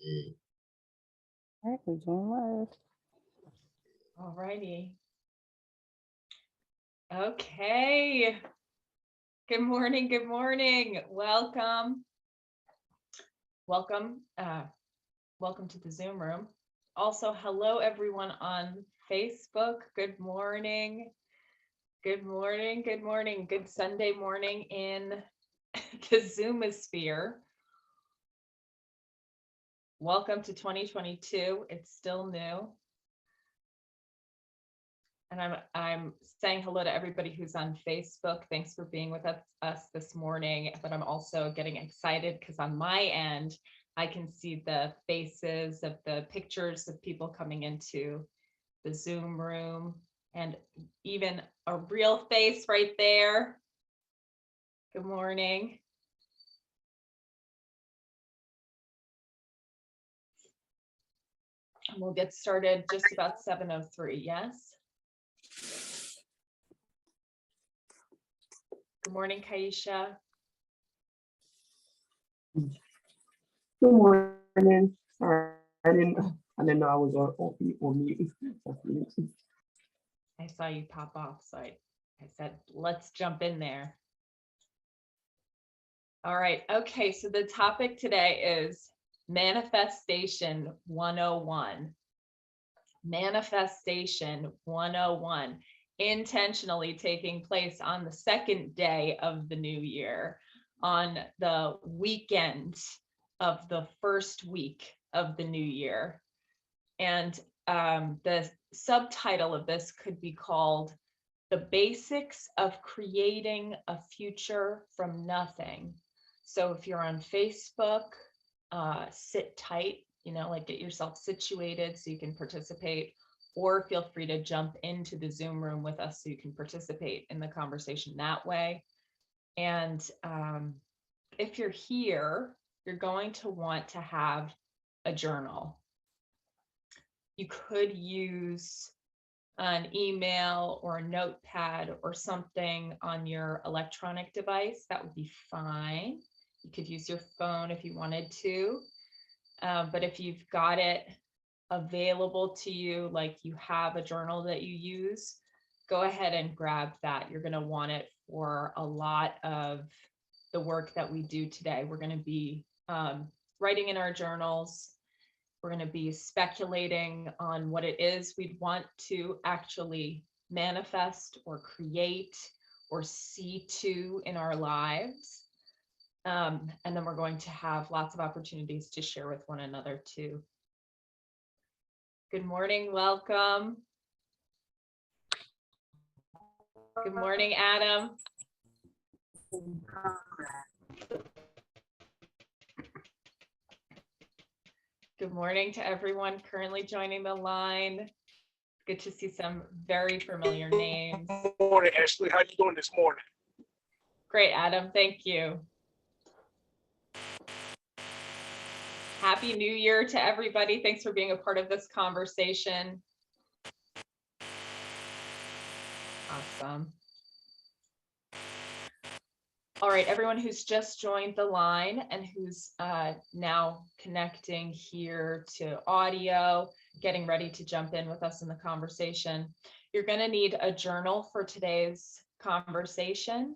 All right, we're doing live. All righty. Okay. Good morning. Good morning. Welcome. Welcome. Welcome to the Zoom room. Also, hello everyone on Facebook. Good morning. Good morning. Good morning. Good Sunday morning in the Zoomosphere. Welcome to 2022. It's still new. And I'm saying hello to everybody who's on Facebook. Thanks for being with us this morning. But I'm also getting excited because on my end, I can see the faces of the pictures of people coming into the Zoom room and even a real face right there. Good morning. And we'll get started just about 7:03, yes? Good morning, Kaisha. Good morning. Sorry, I didn't know I was on mute. I saw you pop off, so I said, let's jump in there. All right, okay, so the topic today is Manifestation 101. Manifestation 101, intentionally taking place on the second day of the new year, on the weekend of the first week of the new year. And the subtitle of this could be called The Basics of Creating a Future from Nothing. So if you're on Facebook, sit tight, like get yourself situated so you can participate, or feel free to jump into the Zoom room with us so you can participate in the conversation that way. And if you're here, you're going to want to have a journal. You could use an email or a notepad or something on your electronic device. That would be fine. You could use your phone if you wanted to. But if you've got it available to you, like you have a journal that you use, go ahead and grab that. You're going to want it for a lot of the work that we do today. We're going to be writing in our journals. We're going to be speculating on what it is we'd want to actually manifest or create or see to in our lives. And then we're going to have lots of opportunities to share with one another too. Good morning, welcome. Good morning, Adam. Good morning to everyone currently joining the line. Good to see some very familiar names. Good morning, Ashley. How you doing this morning? Great, Adam. Thank you. Happy New Year to everybody. Thanks for being a part of this conversation. Awesome. All right, everyone who's just joined the line and who's now connecting here to audio, getting ready to jump in with us in the conversation, you're going to need a journal for today's conversation.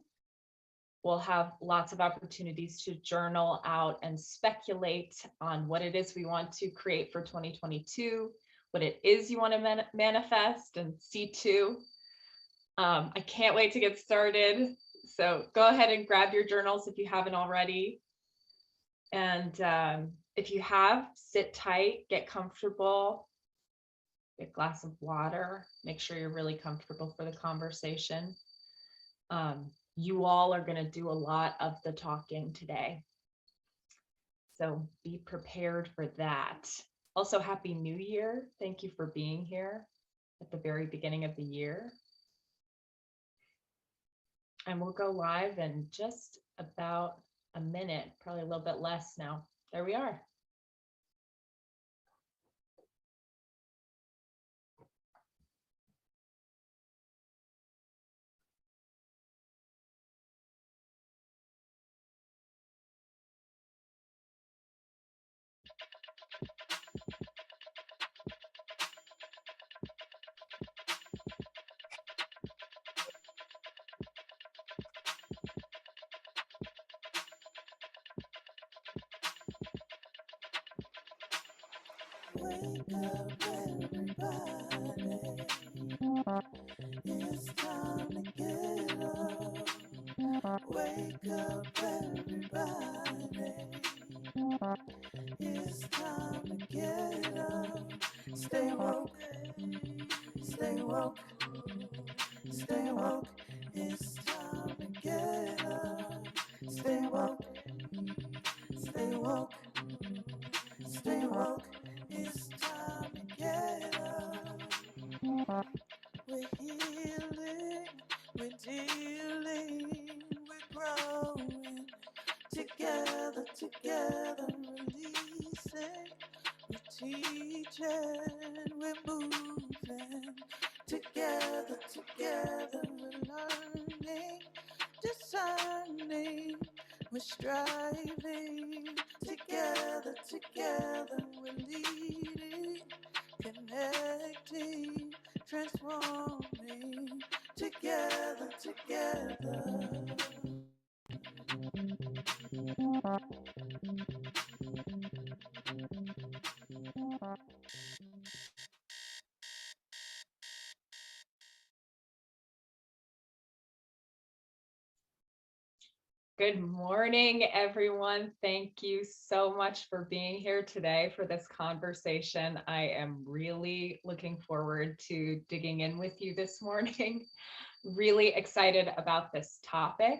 We'll have lots of opportunities to journal out and speculate on what it is we want to create for 2022, what it is you want to manifest and see to. I can't wait to get started. So go ahead and grab your journals if you haven't already. And if you have, sit tight, get comfortable, get a glass of water, make sure you're really comfortable for the conversation. You all are going to do a lot of the talking today. So be prepared for that. Also, Happy New Year. Thank you for being here at the very beginning of the year. And we'll go live in just about a minute, probably a little bit less now. There we are. Wake up, everybody. It's time to get up. Wake up, everybody. It's time to get up. Stay woke. Stay woke. Stay woke. It's time to get up. Stay woke. Stay woke. Stay woke. It's time to get up. We're healing, we're dealing, we're growing. Together, together, releasing. We're teaching, we're moving. Together, together, we're learning, discerning. We're striving. Together, together, we're leading, connecting, transforming. Together, together. Good morning, everyone. Thank you so much for being here today for this conversation. I am really looking forward to digging in with you this morning. Really excited about this topic.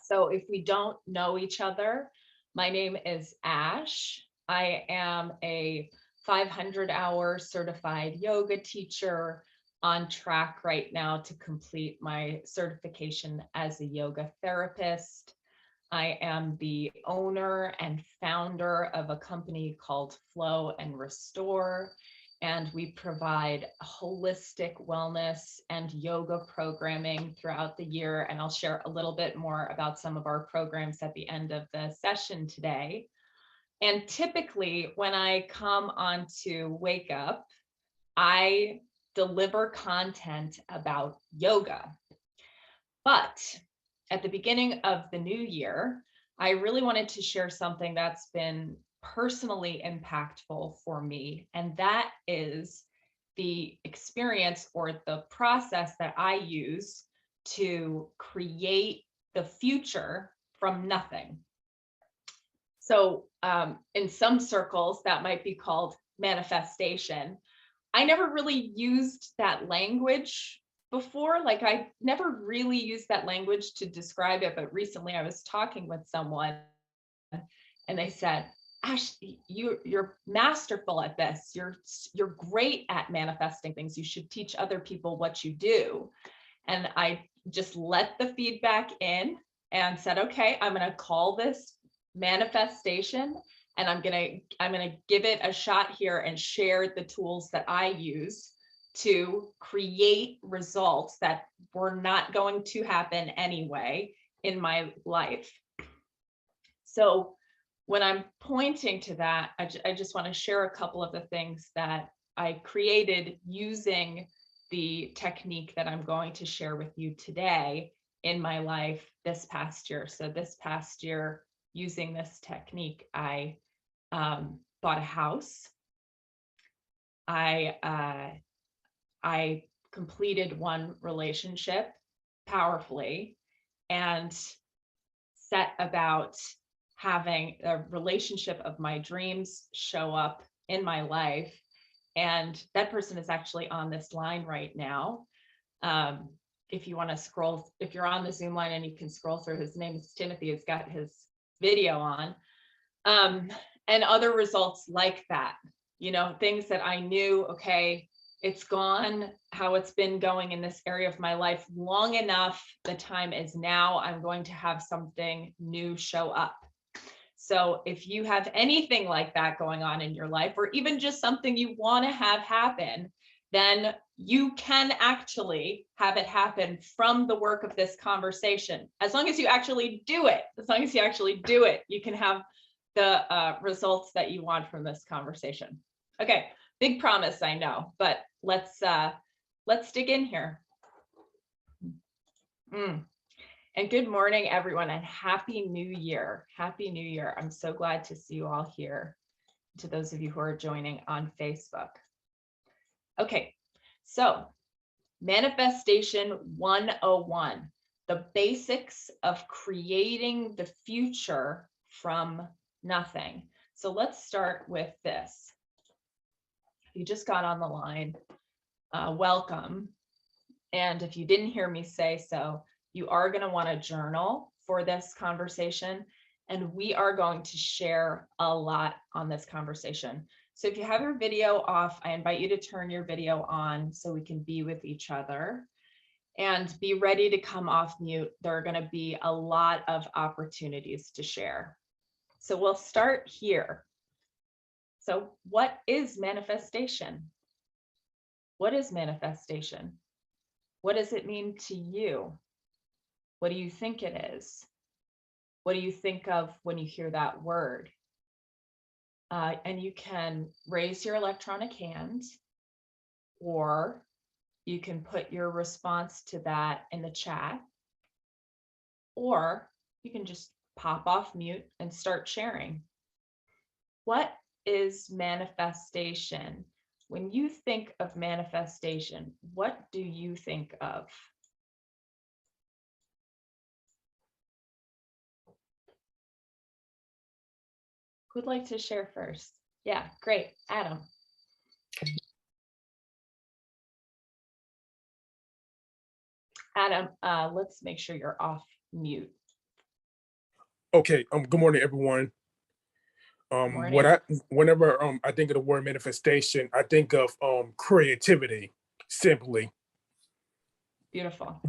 So if we don't know each other, my name is Ash. I am a 500-hour certified yoga teacher, on track right now to complete my certification as a yoga therapist. I am the owner and founder of a company called Flow and Restore, and we provide holistic wellness and yoga programming throughout the year. And I'll share a little bit more about some of our programs at the end of the session today. And typically when I come on to Wake Up, I deliver content about yoga. But at the beginning of the new year, I really wanted to share something that's been personally impactful for me, and that is the experience or the process that I use to create the future from nothing. So in some circles, that might be called manifestation. I never really used that language before. Like I never really used that language to describe it, but recently I was talking with someone and they said, Ash, you're masterful at this. You're great at manifesting things. You should teach other people what you do. And I just let the feedback in and said, okay, I'm going to call this manifestation. And I'm gonna give it a shot here and share the tools that I use to create results that were not going to happen anyway in my life. So when I'm pointing to that, I just want to share a couple of the things that I created using the technique that I'm going to share with you today in my life this past year. So this past year, using this technique, I bought a house. I completed one relationship powerfully and set about having a relationship of my dreams show up in my life. And that person is actually on this line right now. If you want to scroll, if you're on the Zoom line and you can scroll through, his name is Timothy, has got his video on. And other results like that, you know, things that I knew, okay, it's gone how it's been going in this area of my life long enough. The time is now. I'm going to have something new show up. So if you have anything like that going on in your life, or even just something you want to have happen, then you can actually have it happen from the work of this conversation. As long as you actually do it, you can have the results that you want from this conversation. Okay, big promise, I know, but let's dig in here. And good morning, everyone, and Happy New Year. Happy New Year. I'm so glad to see you all here. to those of you who are joining on Facebook. Okay, so Manifestation 101, the basics of creating the future from nothing. So let's start with this. If you just got on the line, welcome. And if you didn't hear me say so, you are going to want to journal for this conversation. And we are going to share a lot on this conversation. So if you have your video off, I invite you to turn your video on so we can be with each other. And be ready to come off mute. There are going to be a lot of opportunities to share. So we'll start here. So what is manifestation? What is manifestation? What does it mean to you? What do you think it is? What do you think of when you hear that word? And you can raise your electronic hand, or you can put your response to that in the chat, or you can just pop off mute and start sharing. What is manifestation? When you think of manifestation, what do you think of? Who'd like to share first? Yeah, great, Adam. Adam, let's make sure you're off mute. Okay, good morning, everyone. Morning. Whenever I think of the word manifestation, I think of creativity, simply. Beautiful.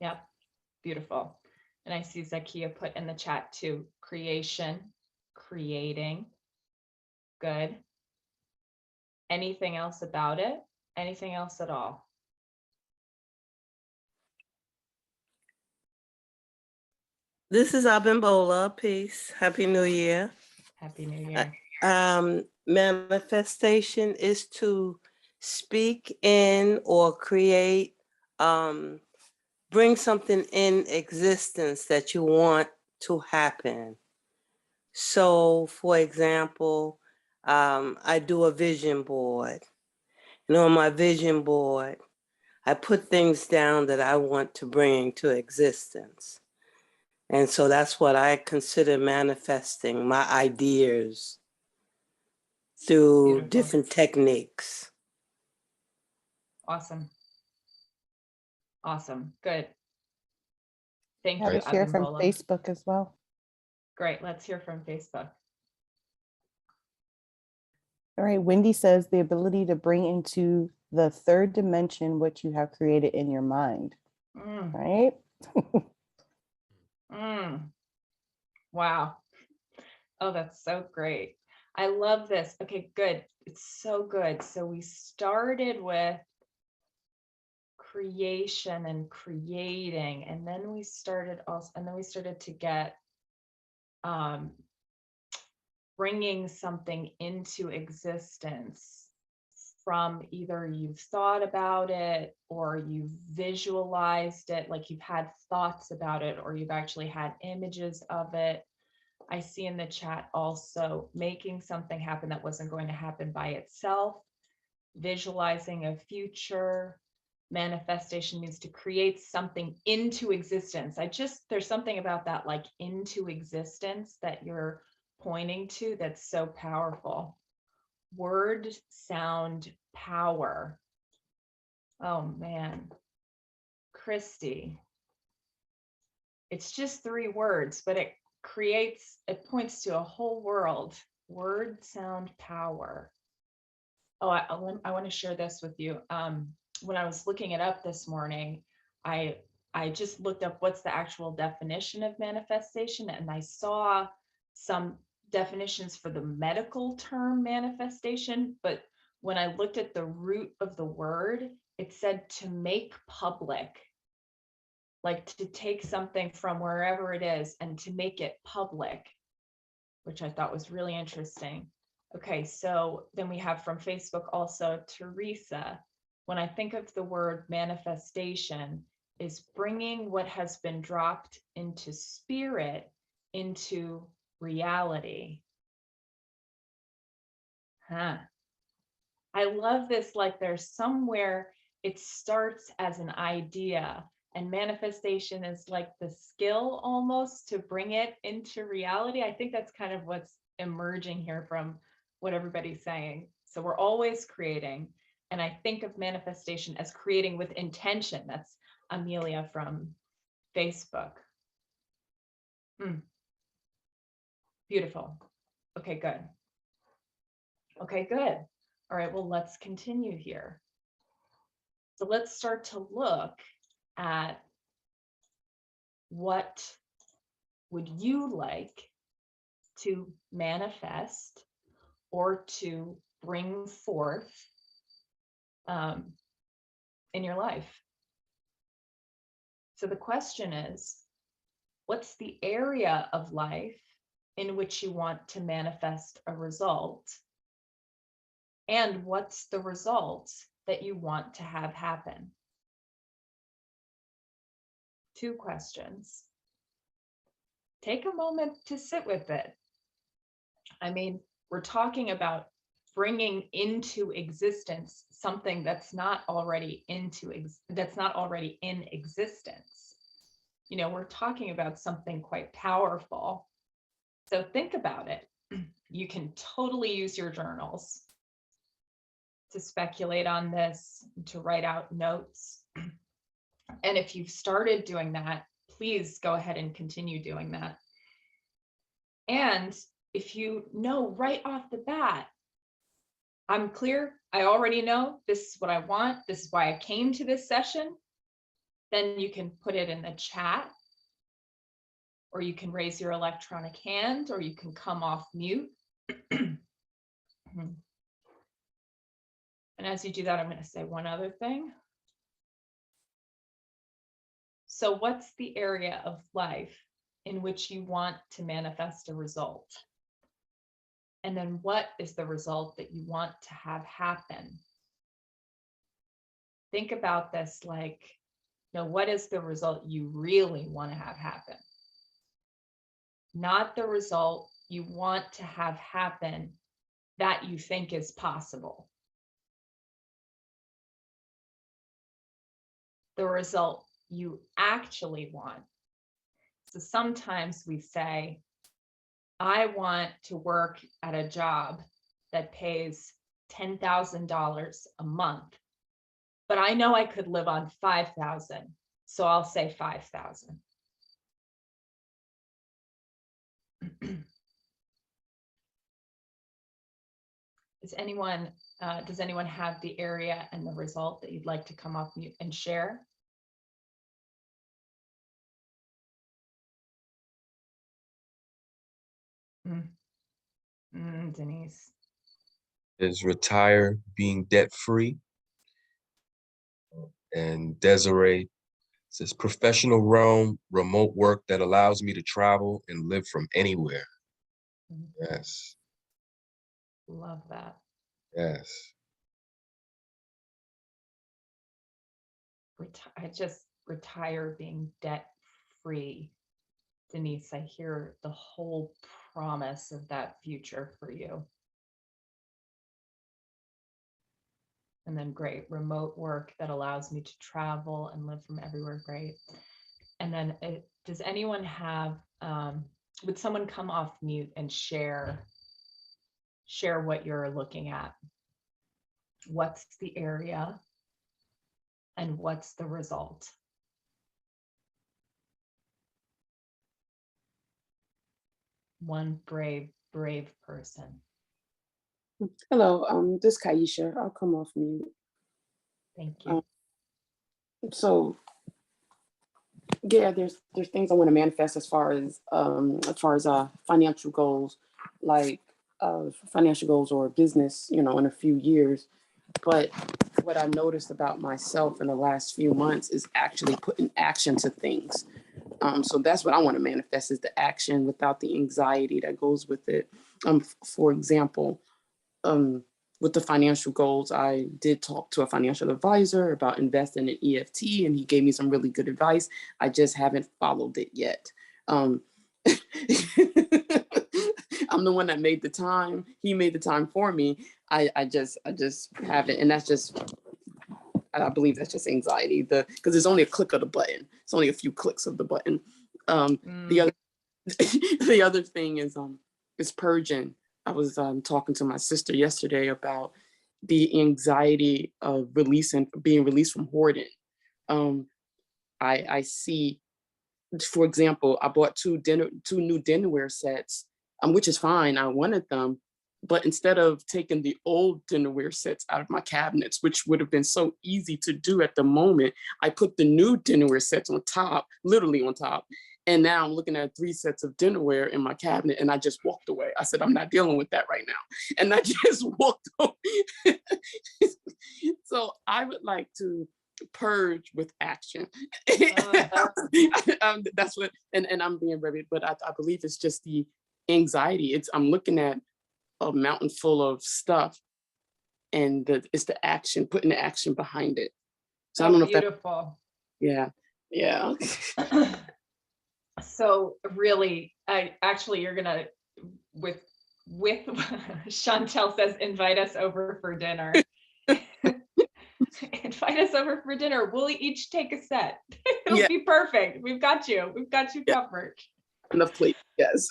Yep, beautiful. And I see Zakia put in the chat too, creation, creating. Good. Anything else about it? Anything else at all? This is Abimbola. Peace. Happy New Year. Happy New Year. Manifestation is to speak in or create, bring something in existence that you want to happen. So, for example, I do a vision board. And on my vision board, I put things down that I want to bring into existence. And so that's what I consider manifesting, my ideas through Beautiful. different techniques. Awesome. Awesome. Good. Thank I you, have a share from Abimbola. Facebook as well. Great. Let's hear from Facebook. All right, Wendy says the ability to bring into the third dimension what you have created in your mind, Mm, right? wow. Oh, that's so great. I love this. Okay, good. It's so good. So we started with creation and creating, and then we started to get bringing something into existence from either you've thought about it or you've visualized it, like you've had thoughts about it, or you've actually had images of it. I see in the chat also making something happen that wasn't going to happen by itself, visualizing a future. Manifestation means to create something into existence. There's something about that, like into existence, that you're pointing to that's so powerful. Word, sound, power. Oh man, Christy. It's just 3 words, but it points to a whole world. Word, sound, power. Oh, I want to share this with you. When I was looking it up this morning, I just looked up what's the actual definition of manifestation, and I saw some definitions for the medical term manifestation, but when I looked at the root of the word, it said to make public, like to take something from wherever it is and to make it public, which I thought was really interesting. Okay, so then we have from Facebook also Teresa. When I think of the word manifestation, is bringing what has been dropped into spirit into reality. Huh. I love this, like there's somewhere it starts as an idea and manifestation is like the skill almost to bring it into reality. I think that's kind of what's emerging here from what everybody's saying. So we're always creating. And I think of manifestation as creating with intention. That's Amelia from Facebook. Beautiful. Okay, good. Okay, good. All right, well, let's continue here. So let's start to look at what would you like to manifest or to bring forth in your life. So the question is, what's the area of life in which you want to manifest a result? And what's the result that you want to have happen? 2 questions. Take a moment to sit with it. I mean, we're talking about bringing into existence something that's not already in existence. You know, we're talking about something quite powerful. So think about it. You can totally use your journals to speculate on this, to write out notes. And if you've started doing that, please go ahead and continue doing that. And if you know right off the bat, I'm clear, I already know this is what I want, this is why I came to this session, then you can put it in the chat, or you can raise your electronic hand, or you can come off mute. And as you do that, I'm going to say one other thing. So what's the area of life in which you want to manifest a result? And then what is the result that you want to have happen? Think about this like, you know, what is the result you really want to have happen? Not the result you want to have happen that you think is possible. The result you actually want. So sometimes we say, I want to work at a job that pays $10,000 a month, but I know I could live on 5,000, so I'll say 5,000. Does anyone have the area and the result that you'd like to come off mute and share? Denise. Is retire being debt free. And Desiree says professional realm, remote work that allows me to travel and live from anywhere. Yes. Love that. Yes. I just retire being debt free. Denise, I hear the whole promise of that future for you. And then great, remote work that allows me to travel and live from everywhere, great. And then does anyone have, would someone come off mute and share what you're looking at? What's the area and what's the result? One brave person. Hello, this is Kaisha. I'll come off mute. Thank you. So yeah, there's things I want to manifest as far as financial goals, like financial goals or business, you know, in a few years. But what I noticed about myself in the last few months is actually putting action to things. So that's what I want to manifest, is the action without the anxiety that goes with it. For example, with the financial goals, I did talk to a financial advisor about investing in EFT, and he gave me some really good advice. I just haven't followed it yet. I'm I'm the one that made the time. He made the time for me. I just have it, and that's just, I believe that's just anxiety. Because it's only a click of the button. It's only a few clicks of the button. The other the other thing is purging. I was talking to my sister yesterday about the anxiety of being released from hoarding. I see, for example, I bought two new dinnerware sets, which is fine. I wanted them, but instead of taking the old dinnerware sets out of my cabinets, which would have been so easy to do at the moment, I put the new dinnerware sets on top, literally on top. And now I'm looking at 3 sets of dinnerware in my cabinet, and I just walked away. I said, I'm not dealing with that right now. And I just walked away. So I would like to purge with action. That's what, and I'm being very, but I believe it's just the anxiety. I'm looking at a mountain full of stuff, and it's the action, putting the action behind it. So I don't know if that, Beautiful. yeah. So really, you're gonna, with Chantel says, invite us over for dinner. Invite us over for dinner. We'll each take a set. It'll be perfect. We've got you covered. Enough plate, yes.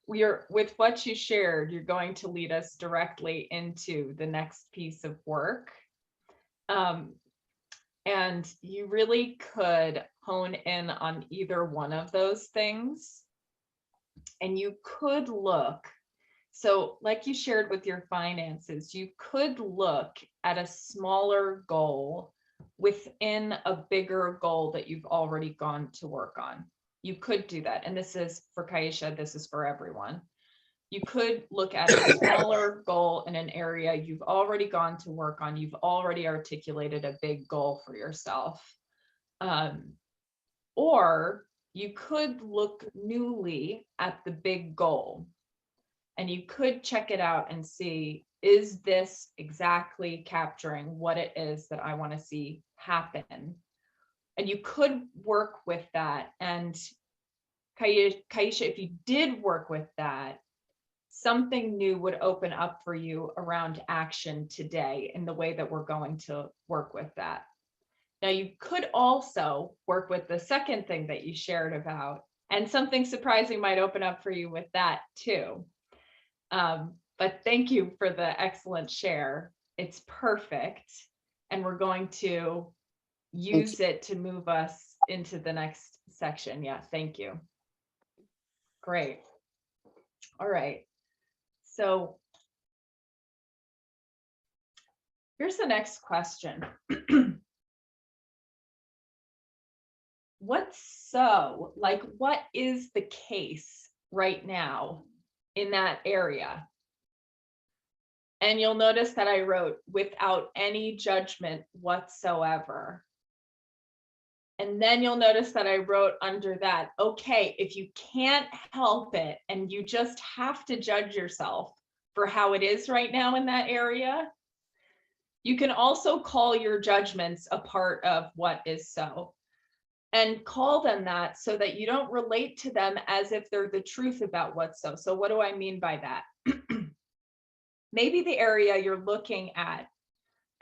With what you shared, you're going to lead us directly into the next piece of work. And you really could hone in on either one of those things. And you could look, so like you shared with your finances, you could look at a smaller goal within a bigger goal that you've already gone to work on. You could do that. And this is for Kaisha, this is for everyone. You could look at a smaller goal in an area you've already gone to work on. You've already articulated a big goal for yourself. Or you could look newly at the big goal, and you could check it out and see, is this exactly capturing what it is that I want to see happen? And you could work with that. And Kaisha, if you did work with that, something new would open up for you around action today in the way that we're going to work with that. Now, you could also work with the second thing that you shared about, and something surprising might open up for you with that too. But thank you for the excellent share. It's perfect. And we're going to use it to move us into the next section. Yeah, thank you. Great. All right. So here's the next question. What is the case right now in that area? And you'll notice that I wrote without any judgment whatsoever. And then you'll notice that I wrote under that, okay, if you can't help it and you just have to judge yourself for how it is right now in that area, you can also call your judgments a part of what is so. And call them that so that you don't relate to them as if they're the truth about what's so. So what do I mean by that? Maybe the area you're looking at,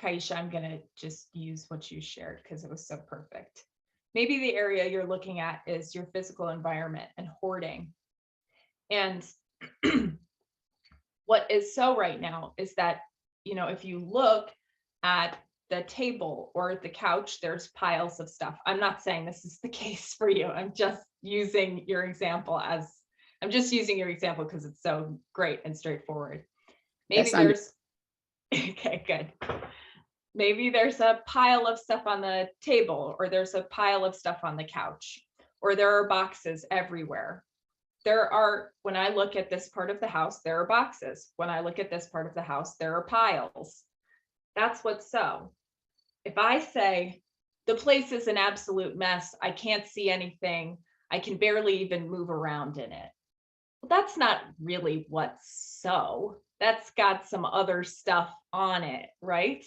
Kaisha, I'm going to just use what you shared because it was so perfect. Maybe the area you're looking at is your physical environment and hoarding. And what is so right now is that, if you look at the table or the couch, there's piles of stuff. I'm not saying this is the case for you. I'm just using your example because it's so great and straightforward. Maybe okay, good. Maybe there's a pile of stuff on the table, or there's a pile of stuff on the couch, or there are boxes everywhere. When I look at this part of the house, there are boxes. When I look at this part of the house, there are piles. That's what's so. If I say the place is an absolute mess, I can't see anything, I can barely even move around in it. Well, that's not really what's so. That's got some other stuff on it, right?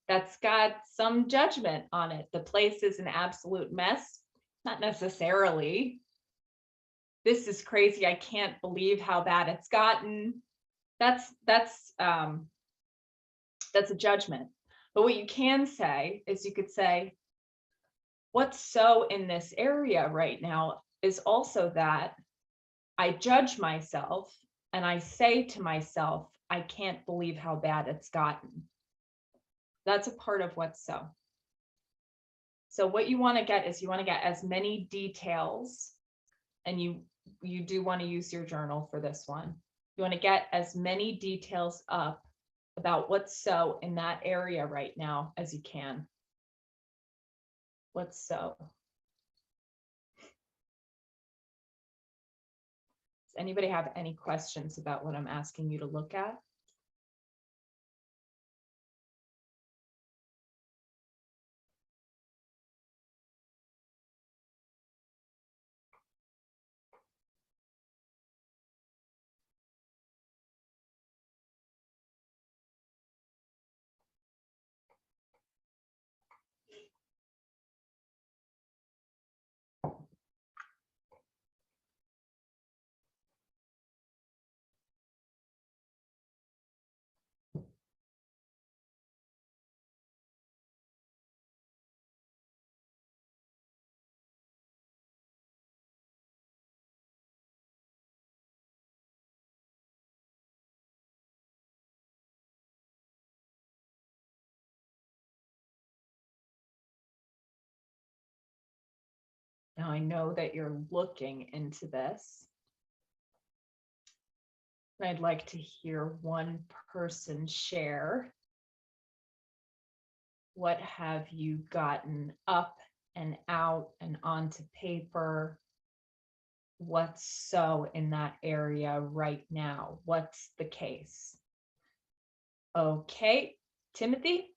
That's got some judgment on it. The place is an absolute mess. Not necessarily. this is crazy. I can't believe how bad it's gotten. That's a judgment. But what you can say is you could say, what's so in this area right now is also that I judge myself and I say to myself, I can't believe how bad it's gotten. That's a part of what's so. So what you want to get is you want to get as many details, and you do want to use your journal for this one. You want to get as many details up about what's so in that area right now as you can. What's so? Does anybody have any questions about what I'm asking you to look at? Now I know that you're looking into this. I'd like to hear one person share. What have you gotten up and out and onto paper? What's so in that area right now? What's the case? Okay, Timothy?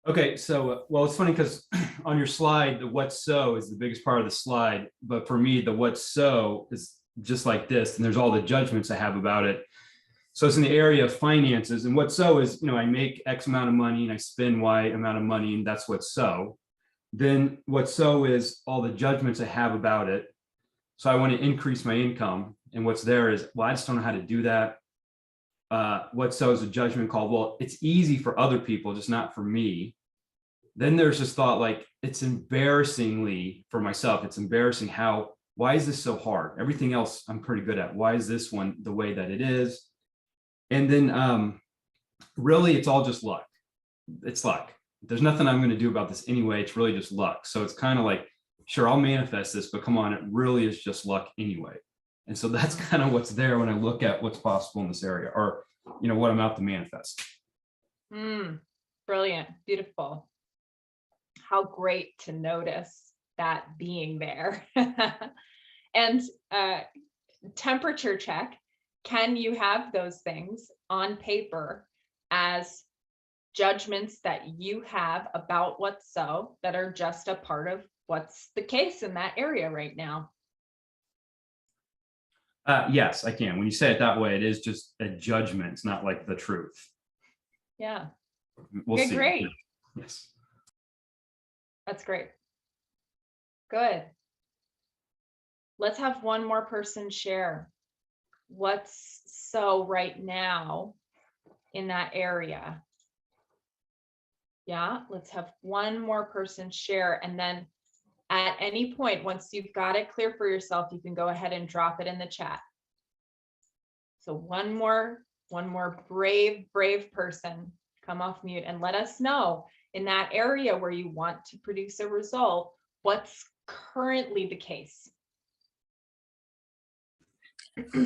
Okay, so, well, it's funny because on your slide, the what's so is the biggest part of the slide. But for me, the what's so is just like this, and there's all the judgments I have about it. So it's in the area of finances. And what's so is, I make X amount of money and I spend Y amount of money, and that's what's so. Then what's so is all the judgments I have about it. So I want to increase my income. And what's there is, well, I just don't know how to do that. What's so is a judgment called, well, it's easy for other people, just not for me. Then there's this thought like, it's embarrassingly for myself. It's embarrassing why is this so hard? Everything else I'm pretty good at. Why is this one the way that it is? And then really it's all just luck. It's luck. There's nothing I'm going to do about this anyway. It's really just luck. So it's kind of like, sure, I'll manifest this, but come on, it really is just luck anyway. And so that's kind of what's there when I look at what's possible in this area, or, what I'm out to manifest. Brilliant. Beautiful. How great to notice that being there. And temperature check. Can you have those things on paper as judgments that you have about what's so, that are just a part of what's the case in that area right now? Yes, I can. When you say it that way, it is just a judgment. It's not like the truth. Yeah. We'll Okay, see. great. Yes. That's great. Good. Let's have one more person share what's so right now in that area. Yeah, let's have one more person share, and then at any point, once you've got it clear for yourself, you can go ahead and drop it in the chat. So one more brave person, come off mute and let us know in that area where you want to produce a result, what's currently the case.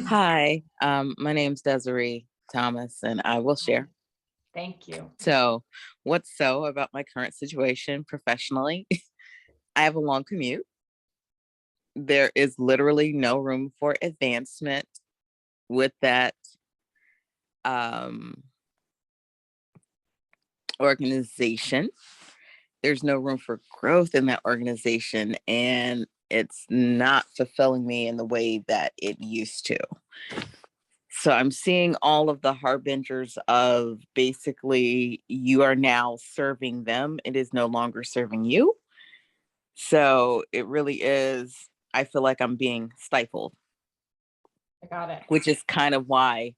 Hi, my name's Desiree Thomas, and I will share. Thank you. So, what's so about my current situation professionally? I have a long commute. There is literally no room for advancement with that organization. There's no room for growth in that organization, and it's not fulfilling me in the way that it used to. So I'm seeing all of the harbingers of basically you are now serving them. It is no longer serving you. So it really is, I feel like I'm being stifled, I got it. which is kind of why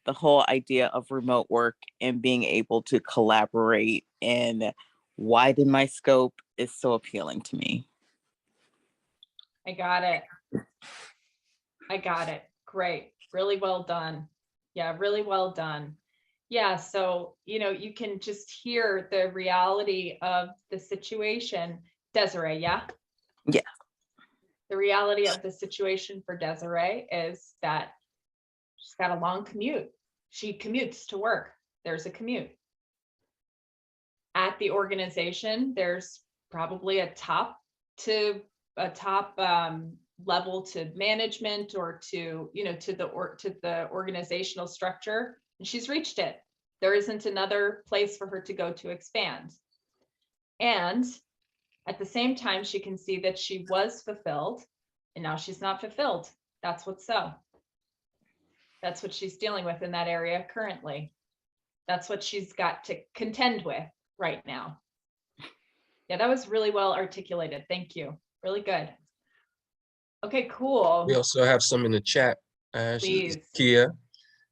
the whole idea of remote work and being able to collaborate and widen my scope is so appealing to me. I got it. I got it. Great. Really well done. Yeah, really well done. Yeah, so, you can just hear the reality of the situation. Desiree, yeah? Yeah. The reality of the situation for Desiree is that she's got a long commute. She commutes to work. There's a commute. At the organization, there's probably a top level to management or to the organizational structure, and she's reached it. There isn't another place for her to go to expand. And at the same time, she can see that she was fulfilled and now she's not fulfilled. That's what's so. That's what she's dealing with in that area currently. That's what she's got to contend with right now. Yeah, that was really well articulated. Thank you. Really good. Okay, cool. We also have some in the chat. Please. Kia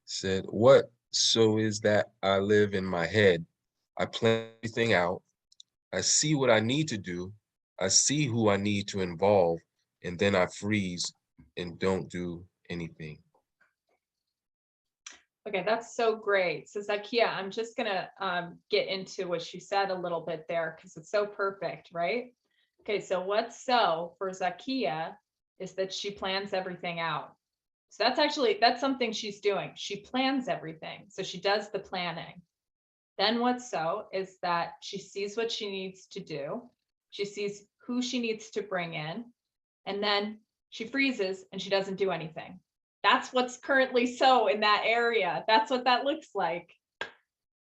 said, what so is that I live in my head. I plan everything out. I see what I need to do. I see who I need to involve, and then I freeze and don't do anything. Okay, that's so great. So Zakia, I'm just gonna get into what she said a little bit there because it's so perfect, right? Okay, so what's so for Zakia is that she plans everything out. So that's something she's doing. She plans everything. So she does the planning. Then what's so is that she sees what she needs to do. She sees who she needs to bring in, and then she freezes and she doesn't do anything. That's what's currently so in that area. That's what that looks like.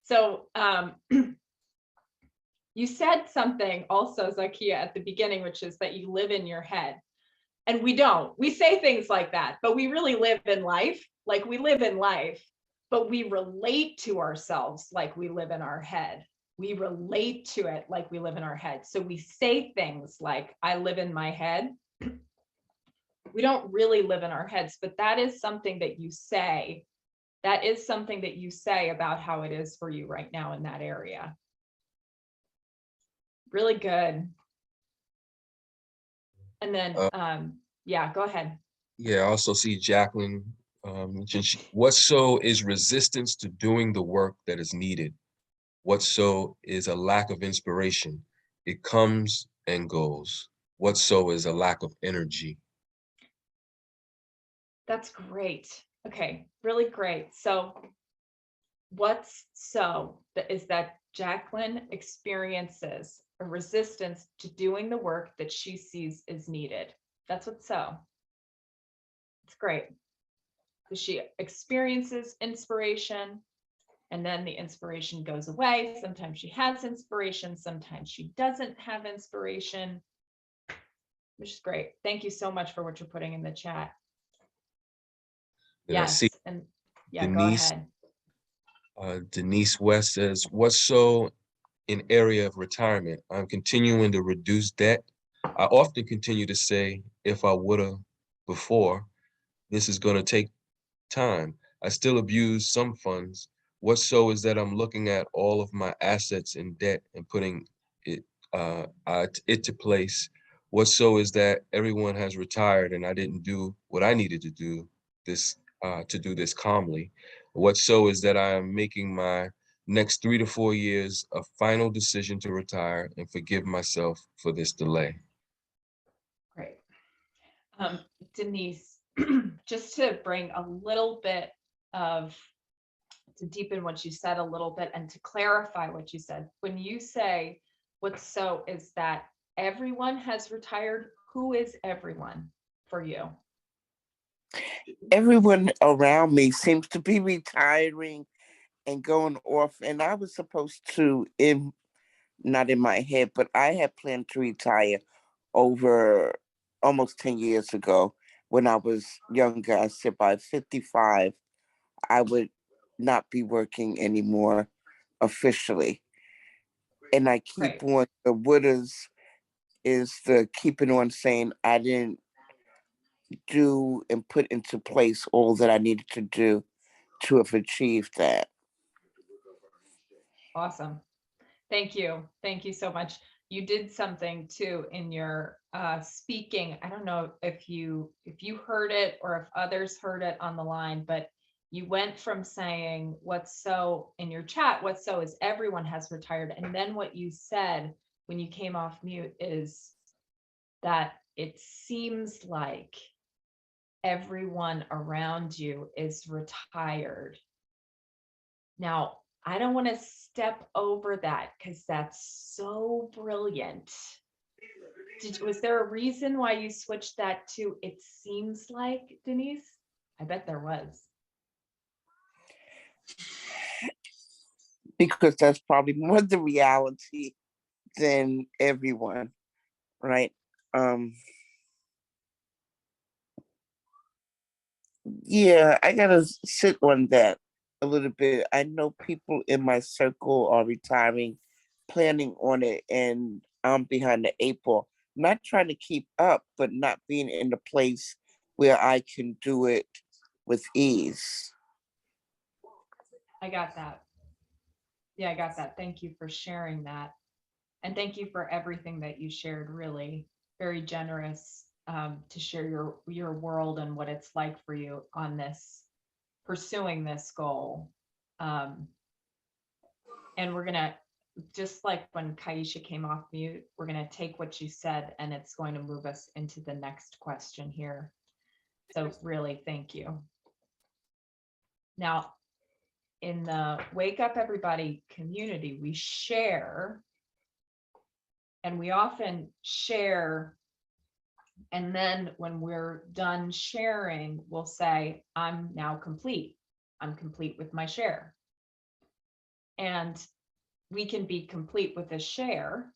So you said something also, Zakia, at the beginning, which is that you live in your head. And we don't. We say things like that, but we really live in life. Like we live in life, but we relate to ourselves like we live in our head. We relate to it like we live in our head. So we say things like, I live in my head. We don't really live in our heads, but that is something that you say. That is something that you say about how it is for you right now in that area. Really good. And then, yeah, go ahead. Yeah, I also see Jacqueline. What so is resistance to doing the work that is needed. What so is a lack of inspiration. It comes and goes. What so is a lack of energy. That's great. Okay, really great. So what's so is that Jacqueline experiences a resistance to doing the work that she sees is needed. That's what's so. It's great. So she experiences inspiration and then the inspiration goes away. Sometimes she has inspiration, sometimes she doesn't have inspiration, which is great. Thank you so much for what you're putting in the chat. Then I Yes, see and yeah, Denise. go ahead. Denise West says, what's so in area of retirement? I'm continuing to reduce debt. I often continue to say, if I woulda before, this is going to take time. I still abuse some funds. What so is that I'm looking at all of my assets in debt and putting it to place. What so is that everyone has retired and I didn't do what I needed to do this calmly. What so is that I am making my next 3 to 4 years a final decision to retire and forgive myself for this delay. Great. Denise, just to bring a little bit to deepen what you said a little bit and to clarify what you said, when you say what's so is that everyone has retired, who is everyone for you? Everyone around me seems to be retiring and going off, and I was supposed to, not in my head, but I had planned to retire over almost 10 years ago when I was younger. I said by 55, I would not be working anymore officially. And I keep Right. on the wouldas is the keeping on saying I didn't do and put into place all that I needed to do to have achieved that. Awesome. Thank you. Thank you so much. You did something too in your speaking. I don't know if you heard it or if others heard it on the line, but you went from saying what's so in your chat, what's so is everyone has retired. And then what you said when you came off mute is that it seems like everyone around you is retired. Now, I don't want to step over that because that's so brilliant. Was there a reason why you switched that to it seems like, Denise? I bet there was. Because that's probably more the reality than everyone, right? Yeah, I gotta sit on that a little bit. I know people in my circle are retiring, planning on it, and I'm behind the 8 ball, not trying to keep up, but not being in the place where I can do it with ease. I got that. Yeah, I got that. Thank you for sharing that. And thank you for everything that you shared, really very generous to share your world and what it's like for you on this, pursuing this goal. And we're gonna, just like when Kaisha came off mute, we're gonna take what you said and it's going to move us into the next question here. So really, thank you. Now, in the Wake Up Everybody community, we share, and we often share, and then when we're done sharing, we'll say, I'm now complete. I'm complete with my share. And we can be complete with a share,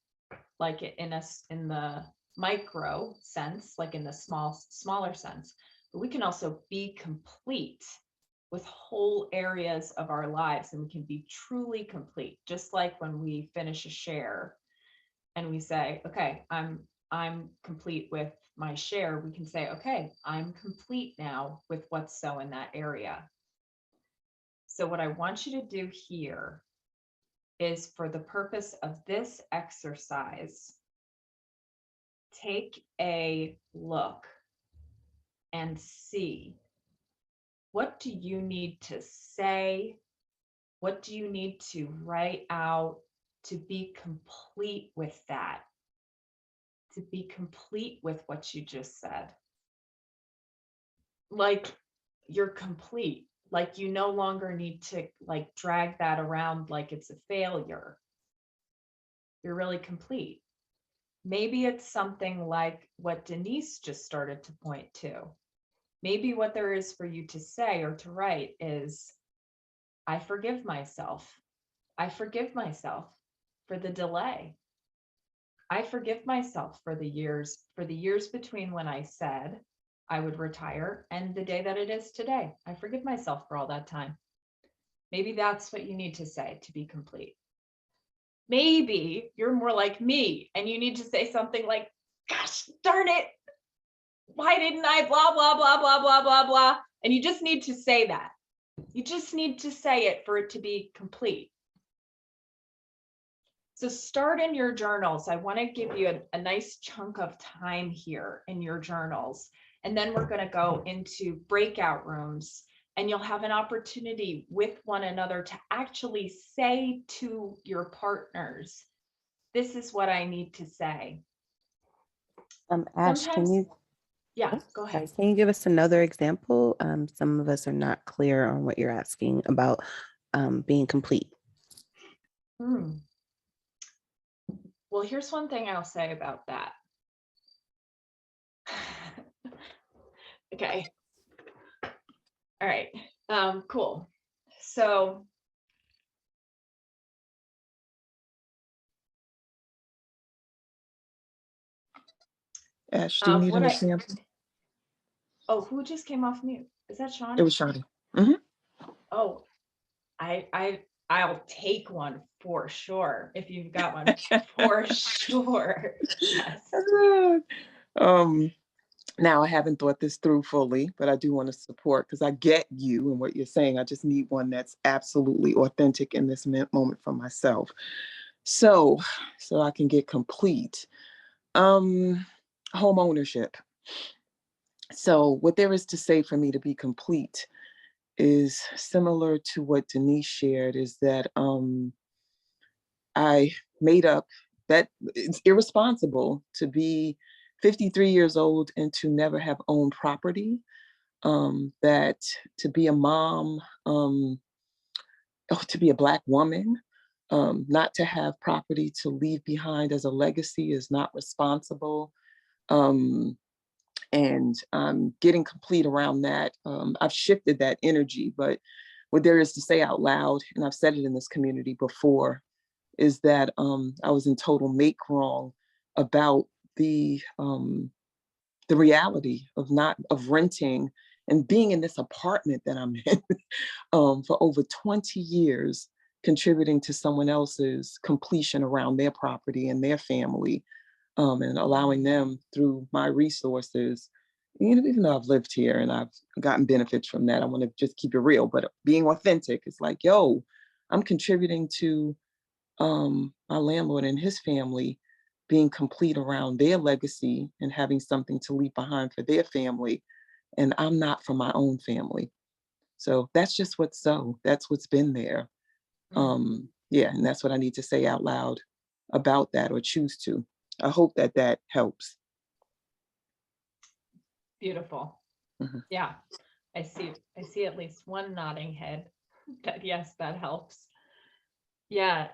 like in the micro sense, like in the smaller sense, but we can also be complete with whole areas of our lives, and we can be truly complete, just like when we finish a share and we say, okay, I'm complete with my share. We can say, okay, I'm complete now with what's so in that area. So what I want you to do here is, for the purpose of this exercise, take a look and see, what do you need to say? What do you need to write out to be complete with that? To be complete with what you just said. Like you're complete, like you no longer need to like drag that around like it's a failure. You're really complete. Maybe it's something like what Denise just started to point to. Maybe what there is for you to say or to write is, I forgive myself. I forgive myself for the delay. I forgive myself for the years between when I said I would retire and the day that it is today. I forgive myself for all that time. Maybe that's what you need to say to be complete. Maybe you're more like me and you need to say something like, gosh darn it, why didn't I blah, blah, blah, blah, blah, blah, blah. And you just need to say that. You just need to say it for it to be complete. So start in your journals. I want to give you a nice chunk of time here in your journals. And then we're going to go into breakout rooms, and you'll have an opportunity with one another to actually say to your partners, this is what I need to say. Ash, Sometimes, yeah, go sorry, ahead. can you give us another example? Some of us are not clear on what you're asking about being complete. Well, here's one thing I'll say about that. Okay. All right. Cool. So Ash, do you need an example? Oh, who just came off mute? Is that Sean? It was Shawty. Mm-hmm. Oh, I'll take one for sure. If you've got one, for sure. Yes. Now I haven't thought this through fully, but I do want to support because I get you and what you're saying. I just need one that's absolutely authentic in this moment for myself. So I can get complete. Home ownership. So what there is to say for me to be complete is similar to what Denise shared, is that I made up that it's irresponsible to be 53 years old and to never have owned property, that to be a mom, to be a Black woman, not to have property to leave behind as a legacy is not responsible. And I'm getting complete around that. I've shifted that energy, but what there is to say out loud, and I've said it in this community before, is that I was in total make wrong about the reality of renting and being in this apartment that I'm in for over 20 years, contributing to someone else's completion around their property and their family, and allowing them through my resources. Even though I've lived here and I've gotten benefits from that, I want to just keep it real. But being authentic, it's like, yo, I'm contributing to my landlord and his family being complete around their legacy and having something to leave behind for their family. And I'm not for my own family. So that's just that's what's been there. Yeah, and that's what I need to say out loud about that, or choose to. I hope that helps. Beautiful. Mhm. Yeah, I see at least one nodding head that yes, that helps. Yeah.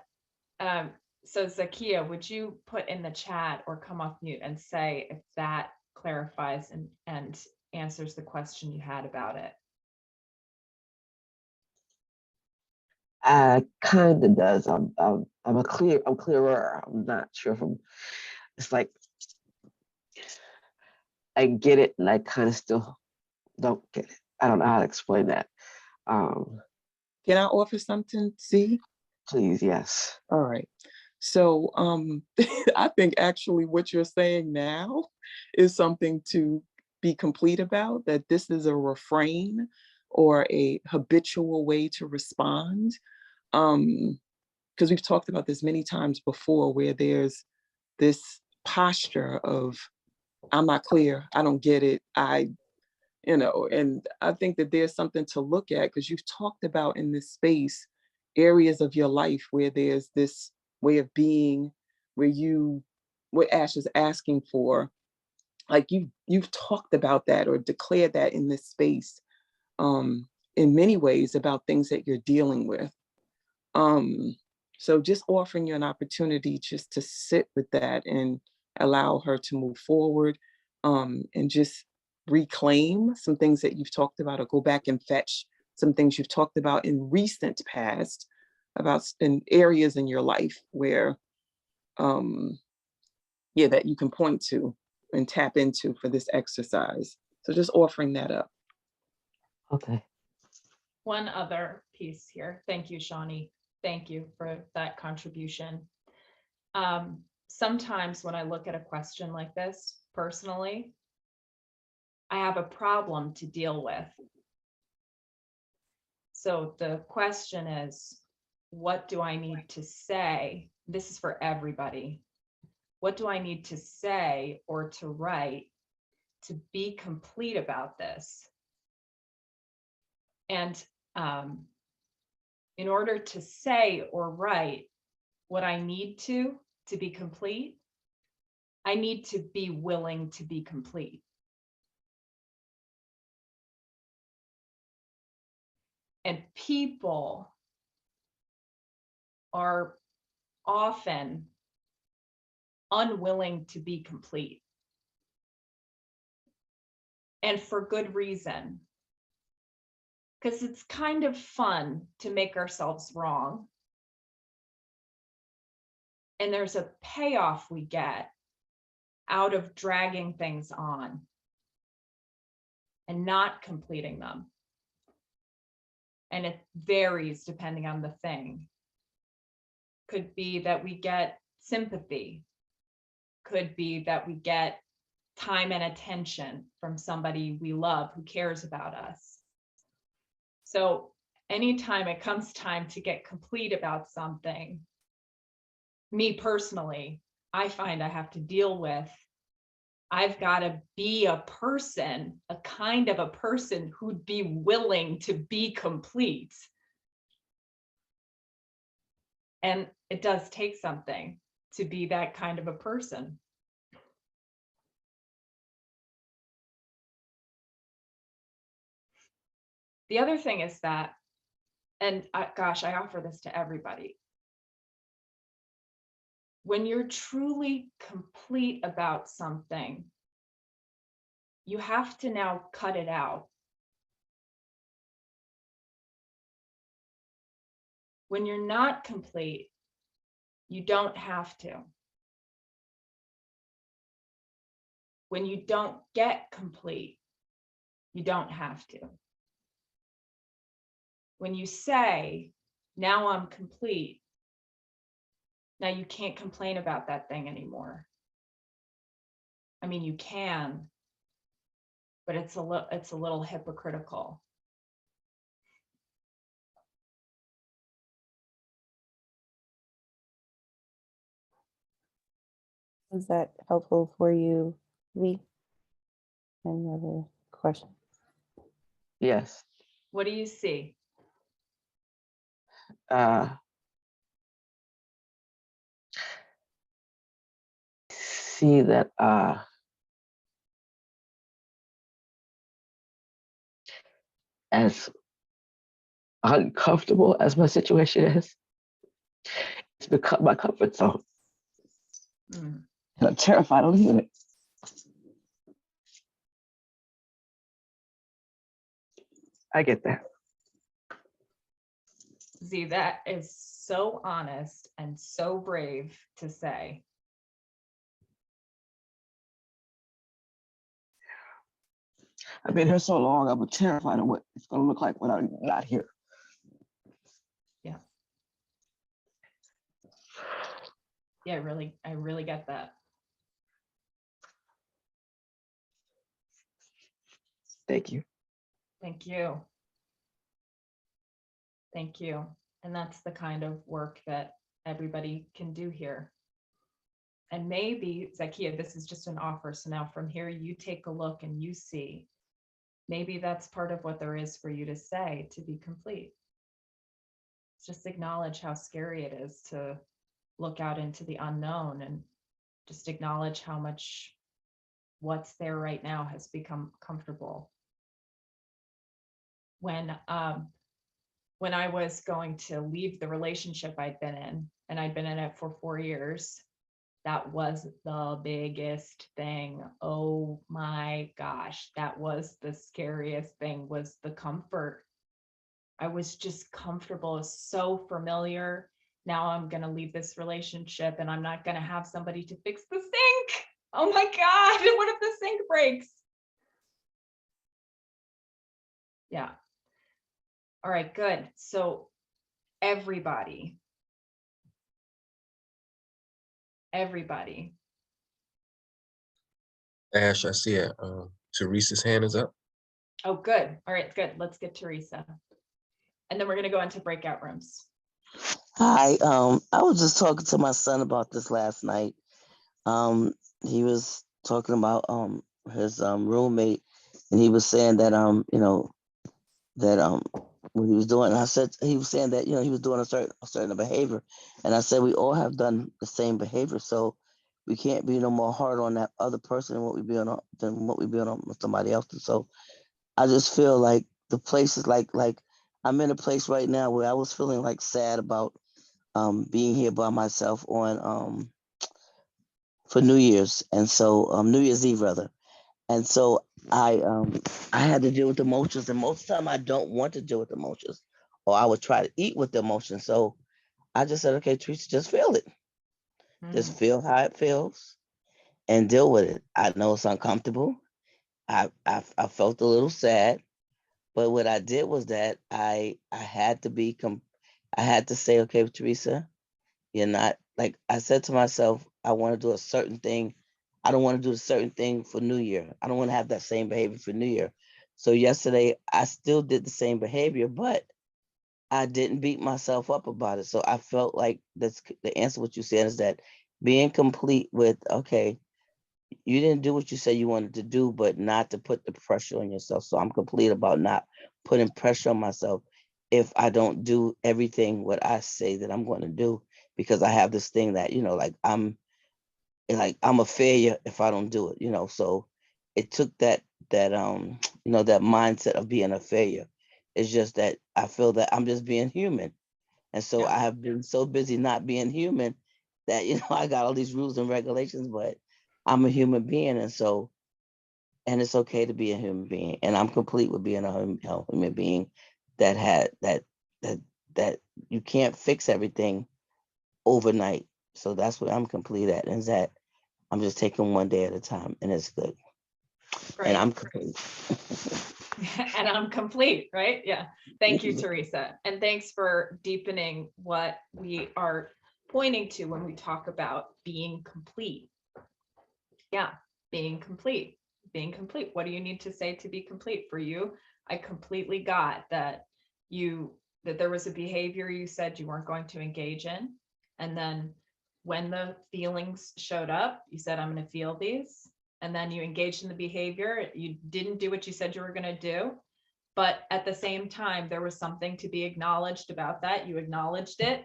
So Zakia, would you put in the chat or come off mute and say if that clarifies and answers the question you had about it? Kind of does. I'm clearer. I'm not sure if it's like, I get it and I kind of still don't get it. I don't know how to explain that. Can I offer something, Z? Please, yes. All right. So I think actually what you're saying now is something to be complete about, that this is a refrain or a habitual way to respond. Because we've talked about this many times before, where there's this posture of, I'm not clear, I don't get it, and I think that there's something to look at, because you've talked about in this space areas of your life where there's this way of being, where what Ash is asking for, like you've talked about that or declared that in this space, in many ways, about things that you're dealing with. So just offering you an opportunity just to sit with that and allow her to move forward, and just reclaim some things that you've talked about, or go back and fetch some things you've talked about in recent past, about in areas in your life where, that you can point to and tap into for this exercise. So just offering that up. Okay. One other piece here. Thank you, Shawnee. Thank you for that contribution. Sometimes when I look at a question like this, personally, I have a problem to deal with. So the question is, what do I need to say? This is for everybody. What do I need to say or to write to be complete about this? And in order to say or write what I need to be complete, I need to be willing to be complete. And people are often unwilling to be complete. And for good reason. Because it's kind of fun to make ourselves wrong. And there's a payoff we get out of dragging things on and not completing them. And it varies depending on the thing. could be that we get sympathy, could be that we get time and attention from somebody we love who cares about us. So anytime it comes time to get complete about something, me personally, I find I have to deal with, I've got to be a person, a kind of a person who'd be willing to be complete. And it does take something to be that kind of a person. The other thing is that, and gosh, I offer this to everybody. When you're truly complete about something, you have to now cut it out. When you're not complete, you don't have to. When you don't get complete, you don't have to. When you say, now I'm complete, now you can't complain about that thing anymore. I mean, you can, but it's a little hypocritical. Is that helpful for you, Lee? Any other questions? Yes. What do you see? See that as uncomfortable as my situation is, it's become my comfort zone. Mm. And I'm terrified of leaving it. I get that. Z, that is so honest and so brave to say. I've been here so long, I'm terrified of what it's going to look like when I'm not here. Yeah. Yeah, I really get that. Thank you. Thank you. Thank you. And that's the kind of work that everybody can do here. And maybe, Zakia, this is just an offer. So now from here, you take a look and you see, maybe that's part of what there is for you to say to be complete. Just acknowledge how scary it is to look out into the unknown, and just acknowledge how much what's there right now has become comfortable. When I was going to leave the relationship I'd been in, and I'd been in it for 4 years, that was the biggest thing. Oh my gosh, that was the scariest thing, was the comfort. I was just comfortable, so familiar. Now I'm going to leave this relationship and I'm not going to have somebody to fix the sink. Oh my God, what if the sink breaks? Yeah. All right, good. So everybody. Ash, I see it. Teresa's hand is up. Oh, good. All right, good. Let's get Teresa. And then we're going to go into breakout rooms. Hi, I was just talking to my son about this last night. He was talking about his roommate, and he was saying that that what he was doing. And I said, he was saying that he was doing a certain behavior, and I said we all have done the same behavior, so we can't be no more hard on that other person than what we be on somebody else. And so I just feel like the place is like I'm in a place right now where I was feeling like sad about being here by myself on for New Year's, and so New Year's Eve rather, and so I had to deal with emotions, and most of the time I don't want to deal with emotions, or I would try to eat with the emotions. So I just said, okay, Teresa, just feel it, just feel how it feels, and deal with it. I know it's uncomfortable. I felt a little sad, but what I did was that I had to say, okay, Teresa, You're not, like I said to myself, I want to do a certain thing. I don't want to do a certain thing for New Year. I don't want to have that same behavior for New Year. So yesterday I still did the same behavior, but I didn't beat myself up about it. So I felt like that's the answer. What you said is that being complete with, okay, you didn't do what you said you wanted to do, but not to put the pressure on yourself. So I'm complete about not putting pressure on myself if I don't do everything what I say that I'm going to do, because I have this thing that, like I'm a failure if I don't do it, so it took that that mindset of being a failure. It's just that I feel that I'm just being human. And so Yeah. I have been so busy not being human that, I got all these rules and regulations, but I'm a human being. And it's okay to be a human being. And I'm complete with being a human being that that you can't fix everything overnight. So that's what I'm complete at, is that I'm just taking one day at a time, and it's good. Great. And I'm complete. And I'm complete, right? Yeah. Thank you, Teresa. And thanks for deepening what we are pointing to when we talk about being complete. Yeah, being complete, being complete. What do you need to say to be complete? For you, I completely got that that there was a behavior you said you weren't going to engage in. And then when the feelings showed up, you said, I'm going to feel these. And then you engaged in the behavior. You didn't do what you said you were going to do. But at the same time, there was something to be acknowledged about that. You acknowledged it.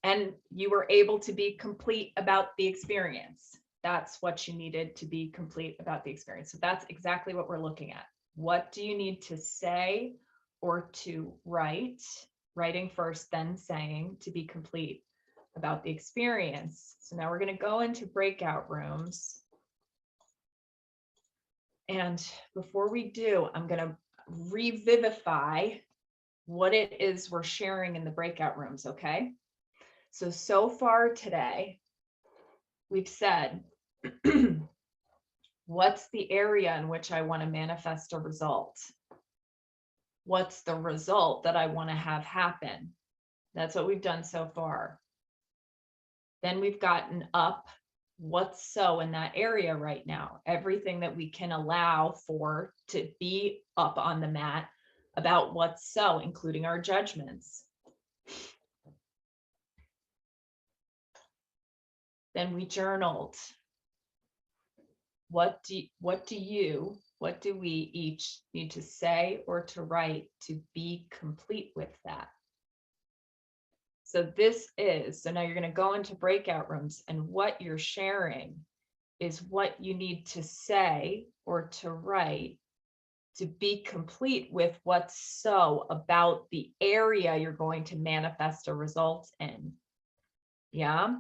And you were able to be complete about the experience. That's what you needed to be complete about the experience. So that's exactly what we're looking at. What do you need to say or to write? Writing first, then saying, to be complete about the experience. So now we're going to go into breakout rooms. And before we do, I'm going to revivify what it is we're sharing in the breakout rooms, okay? So far today, we've said, what's the area in which I want to manifest a result? What's the result that I want to have happen? That's what we've done so far. Then we've gotten up what's so in that area right now, everything that we can allow for to be up on the mat about what's so, including our judgments. Then we journaled. What do we each need to say or to write to be complete with that? So now you're going to go into breakout rooms, and what you're sharing is what you need to say or to write to be complete with what's so about the area you're going to manifest a result in. Yeah.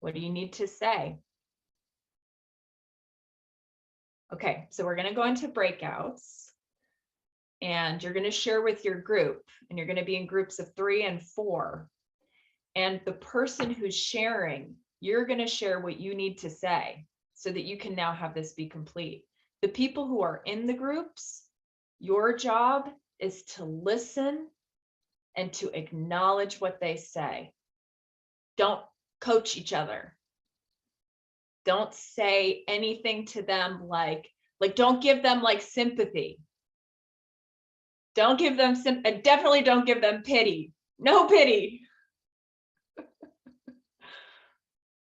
What do you need to say? Okay, so we're going to go into breakouts, and you're going to share with your group, and you're going to be in groups of 3 and 4. And the person who's sharing, you're going to share what you need to say so that you can now have this be complete. The people who are in the groups, your job is to listen and to acknowledge what they say. Don't coach each other. Don't say anything to them like don't give them like sympathy. Don't give them definitely don't give them pity. No pity.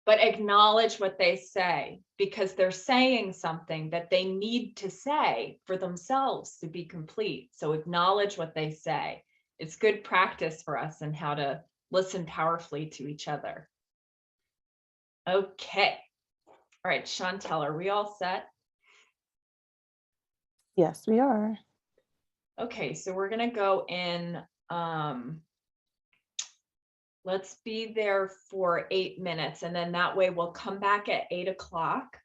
But acknowledge what they say, because they're saying something that they need to say for themselves to be complete. So acknowledge what they say. It's good practice for us in how to listen powerfully to each other. Okay. All right, Chantel, are we all set? Yes, we are. Okay, so we're going to go in. Let's be there for 8 minutes, and then that way we'll come back at 8 o'clock.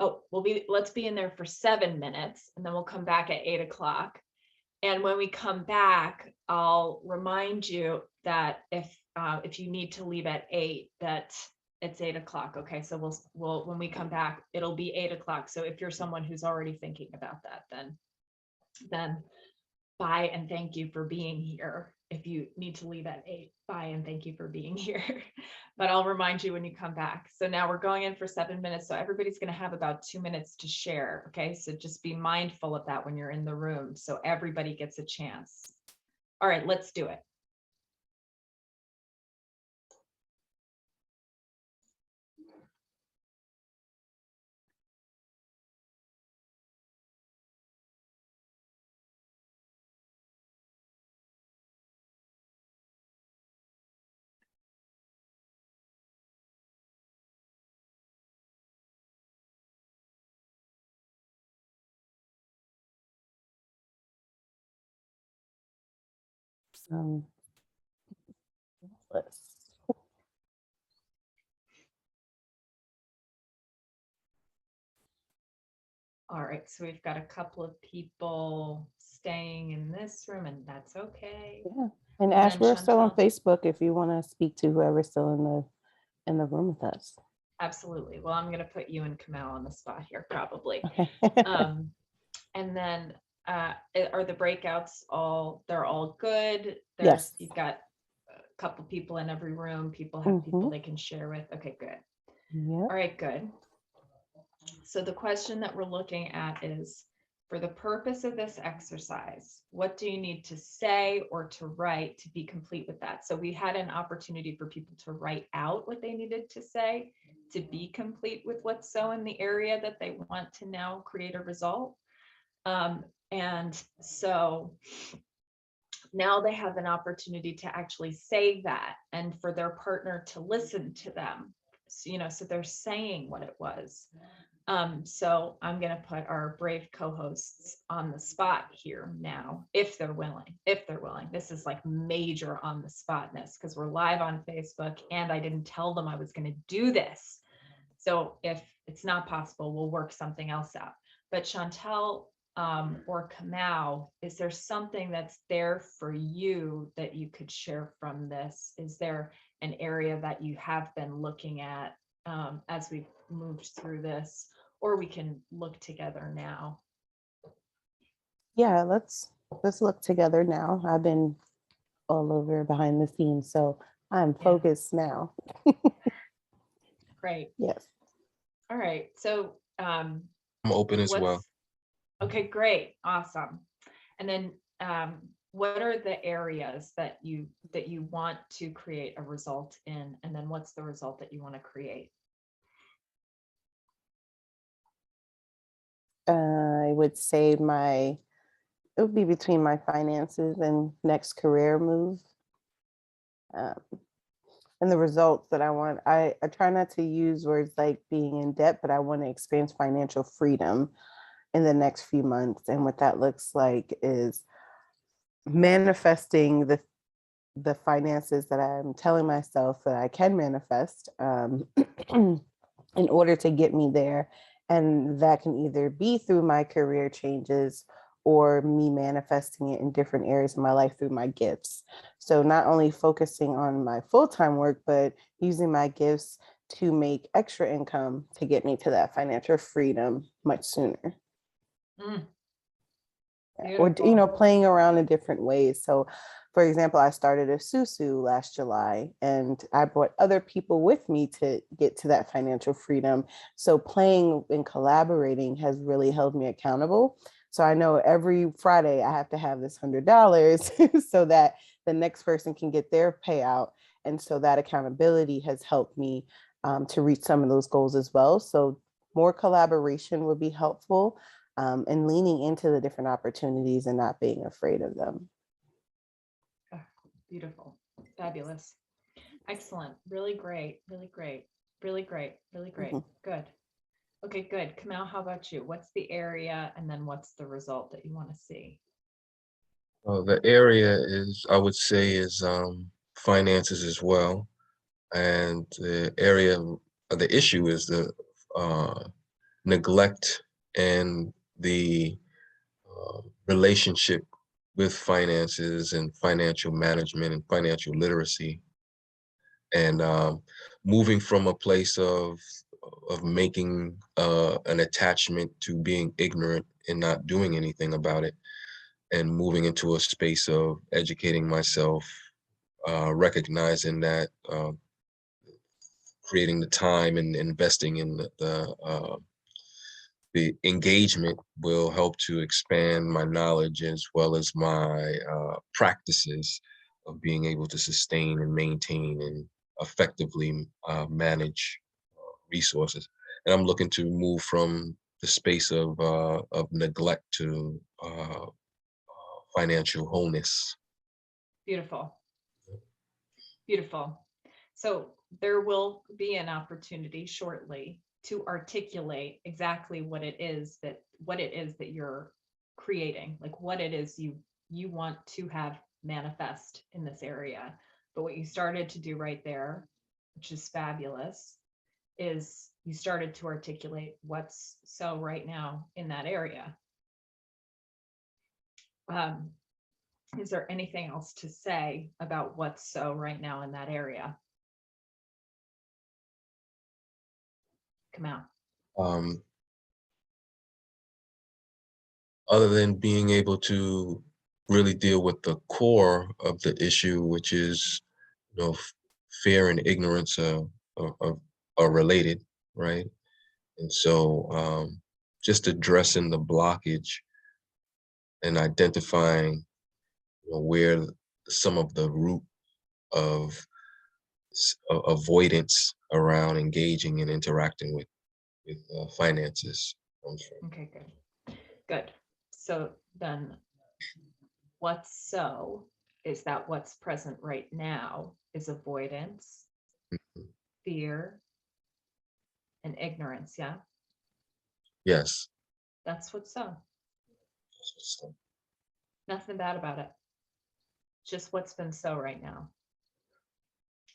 Oh, let's be in there for 7 minutes, and then we'll come back at 8 o'clock. And when we come back, I'll remind you that if you need to leave at 8, that it's 8 o'clock. Okay, so we'll when we come back, it'll be 8 o'clock. So if you're someone who's already thinking about that, then bye and thank you for being here. if you need to leave at 8, bye and thank you for being here. But I'll remind you when you come back. So now we're going in for 7 minutes. So everybody's going to have about 2 minutes to share. Okay, so just be mindful of that when you're in the room, so everybody gets a chance. All right, let's do it. Um, let's All right, so we've got a couple of people staying in this room, and that's okay. Yeah. And Ash, then we're still on Chantal. Facebook if you want to speak to whoever's still in the room with us. Absolutely. Well, I'm going to put you and Kamau on the spot here, probably. Okay. And then are the breakouts they're all good? Yes. You've got a couple people in every room. People have people Mhm. they can share with. Okay, good. Yep. All right, good. So the question that we're looking at is, for the purpose of this exercise, what do you need to say or to write to be complete with that? So we had an opportunity for people to write out what they needed to say to be complete with what's so in the area that they want to now create a result. And so now they have an opportunity to actually say that, and for their partner to listen to them. So, so they're saying what it was. So I'm going to put our brave co-hosts on the spot here now, if they're willing. This is like major on the spotness because we're live on Facebook and I didn't tell them I was going to do this. So if it's not possible, we'll work something else out. But Chantal or Kamau, is there something that's there for you that you could share from this? Is there an area that you have been looking at as we've moved through this, or we can look together now? Yeah, let's look together now. I've been all over behind the scenes, so I'm focused now. Great. Yes. All right. So I'm open as well. Okay, great. Awesome. And then what are the areas that you want to create a result in? And then what's the result that you want to create? I would say it would be between my finances and next career move. And the results that I want, I try not to use words like being in debt, but I want to experience financial freedom in the next few months. And what that looks like is manifesting the finances that I'm telling myself that I can manifest in order to get me there. And that can either be through my career changes or me manifesting it in different areas of my life through my gifts. So not only focusing on my full-time work, but using my gifts to make extra income to get me to that financial freedom much sooner. Or, playing around in different ways. So for example, I started a Susu last July and I brought other people with me to get to that financial freedom. So playing and collaborating has really held me accountable. So I know every Friday I have to have this $100 so that the next person can get their payout. And so that accountability has helped me to reach some of those goals as well. So more collaboration would be helpful, and leaning into the different opportunities and not being afraid of them. Oh, beautiful. Fabulous. Excellent. Really great. Really great. Really great. Really great. Good. Okay, good. Kamau, how about you? What's the area and then what's the result that you want to see? The area I would say is finances as well. And the issue is the neglect and the relationship with finances and financial management and financial literacy. And moving from a place of making an attachment to being ignorant and not doing anything about it, and moving into a space of educating myself, recognizing that creating the time and investing in the engagement will help to expand my knowledge as well as my practices of being able to sustain and maintain and effectively manage resources. And I'm looking to move from the space of neglect to financial wholeness. Beautiful. Beautiful. So there will be an opportunity shortly to articulate exactly what it is that you're creating, like what it is you want to have manifest in this area. But what you started to do right there, which is fabulous, is you started to articulate what's so right now in that area. Is there anything else to say about what's so right now in that area? Come out. Other than being able to really deal with the core of the issue, which is, fear and ignorance are related, right? And so just addressing the blockage and identifying where some of the root of avoidance around engaging and interacting with finances comes from. Okay, good. Good. So then what's so is that what's present right now is avoidance, fear, and ignorance. Yeah, Yes. that's what's so. Nothing bad about it. Just what's been so right now.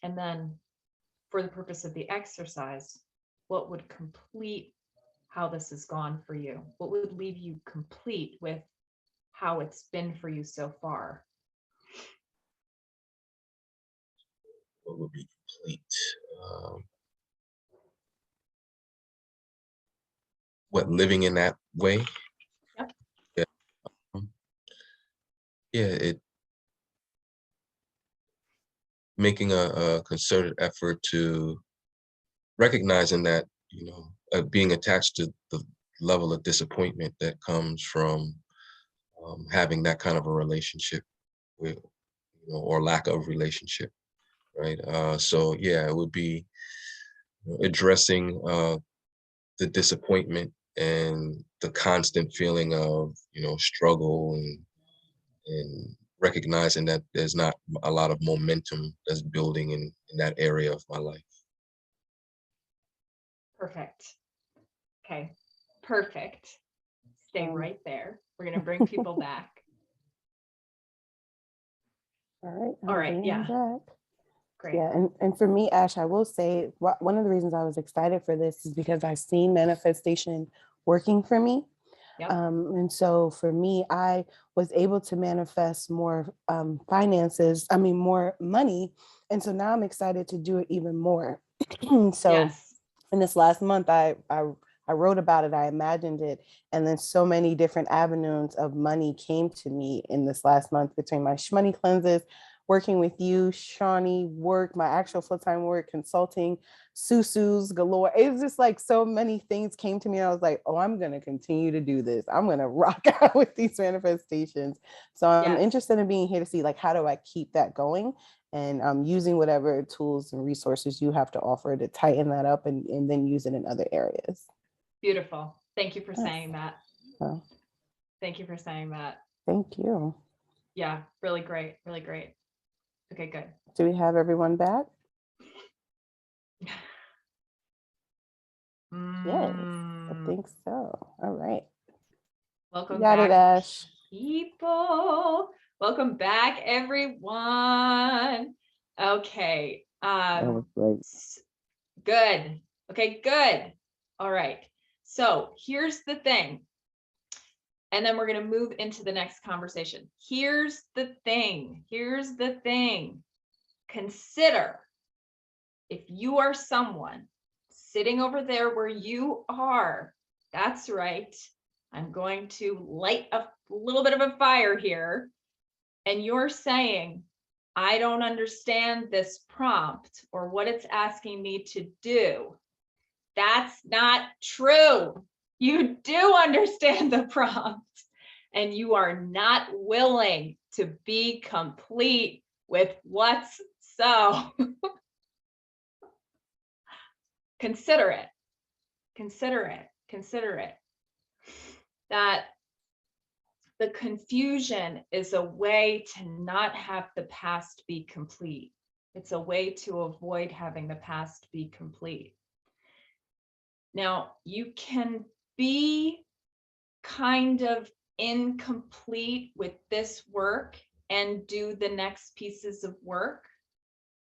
And then for the purpose of the exercise, what would complete how this has gone for you? What would leave you complete with how it's been for you so far? What would be complete? What, living in that way? Yep. Yeah, it making a concerted effort to recognizing that, being attached to the level of disappointment that comes from having that kind of a relationship with, or lack of relationship, right? So yeah, it would be addressing the disappointment and the constant feeling of, struggle and recognizing that there's not a lot of momentum that's building in that area of my life. Perfect. Okay, perfect. Stay right there. We're going to bring people back. All right. All right, bring yeah. them back. Great. Yeah, and for me, Ash, I will say one of the reasons I was excited for this is because I've seen manifestation working for me. Yep. And so for me, I was able to manifest more more money. And so now I'm excited to do it even more. So Yes. in this last month, I wrote about it, I imagined it, and then so many different avenues of money came to me in this last month between my money cleanses, working with you, Shawnee, work, my actual full-time work, consulting, susus galore. It's just like so many things came to me. And I was like, oh, I'm going to continue to do this. I'm going to rock out with these manifestations. So I'm Yes. interested in being here to see, like, how do I keep that going? And using whatever tools and resources you have to offer to tighten that up and then use it in other areas. Beautiful. Thank you for Yes. saying that. Oh, Thank you for saying that. thank you. Yeah, really great. Really great. Okay, good. Do we have everyone back? Yes, I think so. All right. Welcome You got back, it, Ash. people. Welcome back, everyone. Okay. That was great. Good. Okay, good. All right. So here's the thing. And then we're going to move into the next conversation. Here's the thing. Here's the thing. Consider if you are someone sitting over there where you are, that's right, I'm going to light a little bit of a fire here. And you're saying, I don't understand this prompt or what it's asking me to do. That's not true. You do understand the prompt and you are not willing to be complete with what's so. Consider it, consider it, consider it. That the confusion is a way to not have the past be complete. It's a way to avoid having the past be complete. Now, you can be kind of incomplete with this work and do the next pieces of work.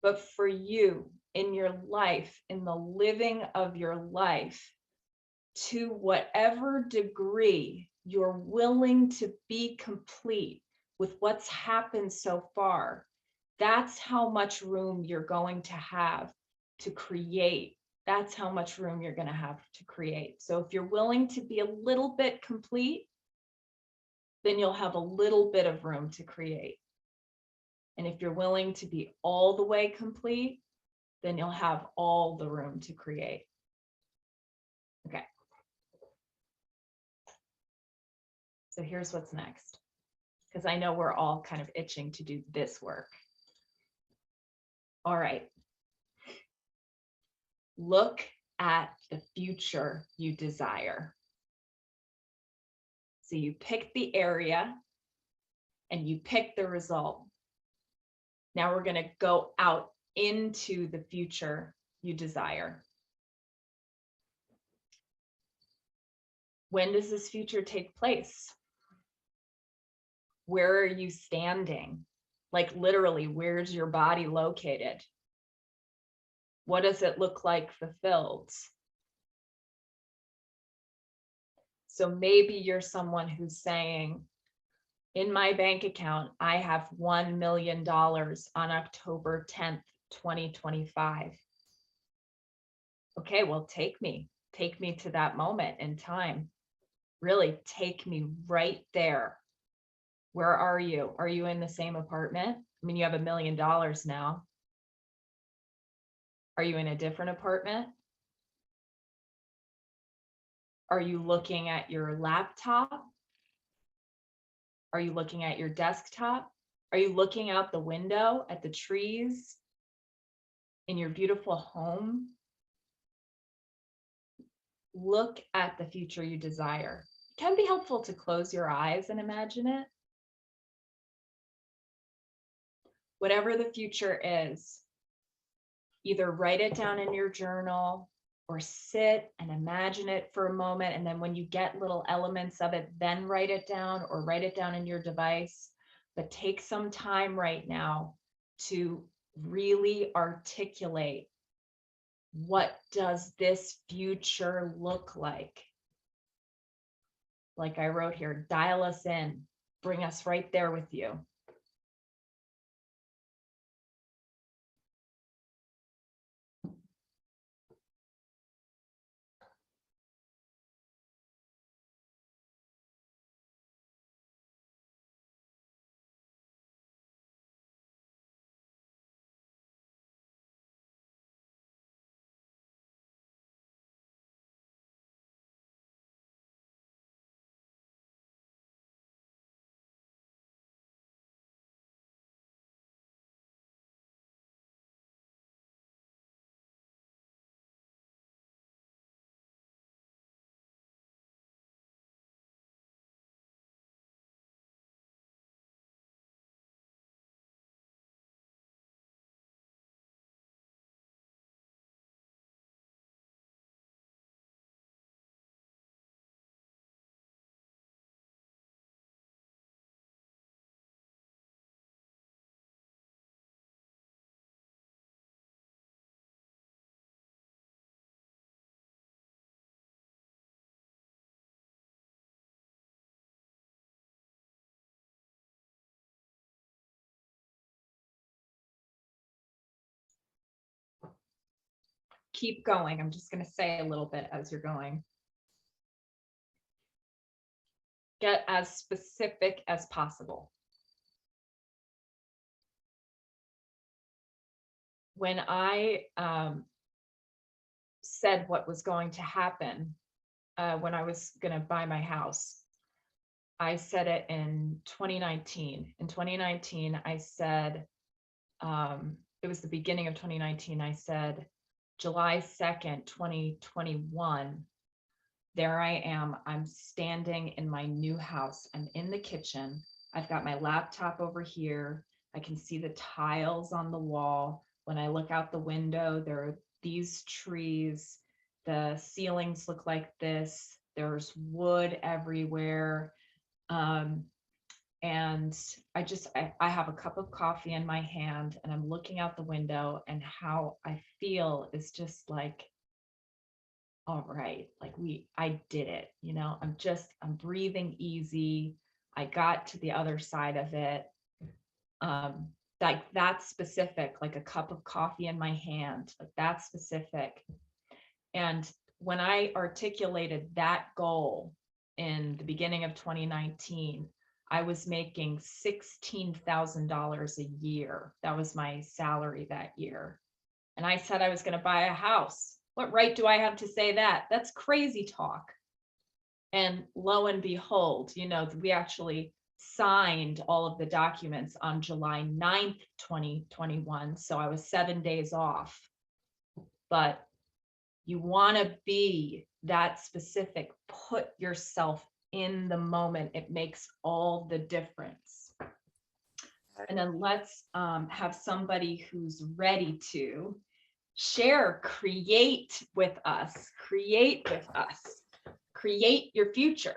But for you in your life, in the living of your life, to whatever degree you're willing to be complete with what's happened so far, that's how much room you're going to have to create. That's how much room you're going to have to create. So if you're willing to be a little bit complete, then you'll have a little bit of room to create. And if you're willing to be all the way complete, then you'll have all the room to create. Okay. So here's what's next, because I know we're all kind of itching to do this work. All right. Look at the future you desire. So you pick the area and you pick the result. Now we're going to go out into the future you desire. When does this future take place? Where are you standing? Like literally, where's your body located? What does it look like fulfilled? So maybe you're someone who's saying, in my bank account, I have $1 million on October 10th, 2025. Okay, well, take me to that moment in time. Really take me right there. Where are you? Are you in the same apartment? I mean, you have $1 million now. Are you in a different apartment? Are you looking at your laptop? Are you looking at your desktop? Are you looking out the window at the trees in your beautiful home? Look at the future you desire. It can be helpful to close your eyes and imagine it. Whatever the future is, either write it down in your journal or sit and imagine it for a moment. And then when you get little elements of it, then write it down or write it down in your device. But take some time right now to really articulate, what does this future look like? Like I wrote here, dial us in, bring us right there with you. Keep going. I'm just going to say a little bit as you're going. get as specific as possible. When I said what was going to happen when I was going to buy my house, I said it in 2019. In 2019, I said, it was the beginning of 2019. I said, July 2nd, 2021, there I am. I'm standing in my new house. I'm in the kitchen. I've got my laptop over here. I can see the tiles on the wall. When I look out the window, there are these trees. The ceilings look like this. There's wood everywhere. And I have a cup of coffee in my hand and I'm looking out the window, and how I feel is just like, all right, like I did it, you know, I'm breathing easy. I got to the other side of it. Like that's specific, like a cup of coffee in my hand, like that's specific. And when I articulated that goal in the beginning of 2019, I was making $16,000 a year. That was my salary that year. And I said I was going to buy a house. What right do I have to say that? That's crazy talk. And lo and behold, you know, we actually signed all of the documents on July 9th, 2021. So I was 7 days off. But you want to be that specific. Put yourself in the moment. It makes all the difference. And then let's have somebody who's ready to share, create with us, create your future.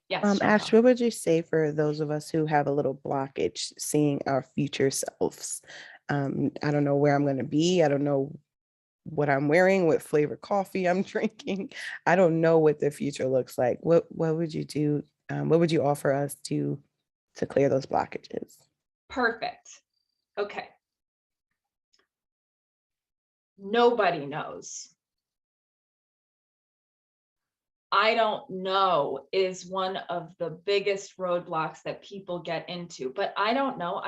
Yes. Chantal. Ash, what would you say for those of us who have a little blockage seeing our future selves? I don't know where I'm going to be. I don't know what I'm wearing, what flavor coffee I'm drinking. I don't know what the future looks like. What would you do? What would you offer us to clear those blockages? Perfect. Okay. Nobody knows. I don't know is one of the biggest roadblocks that people get into, but I don't know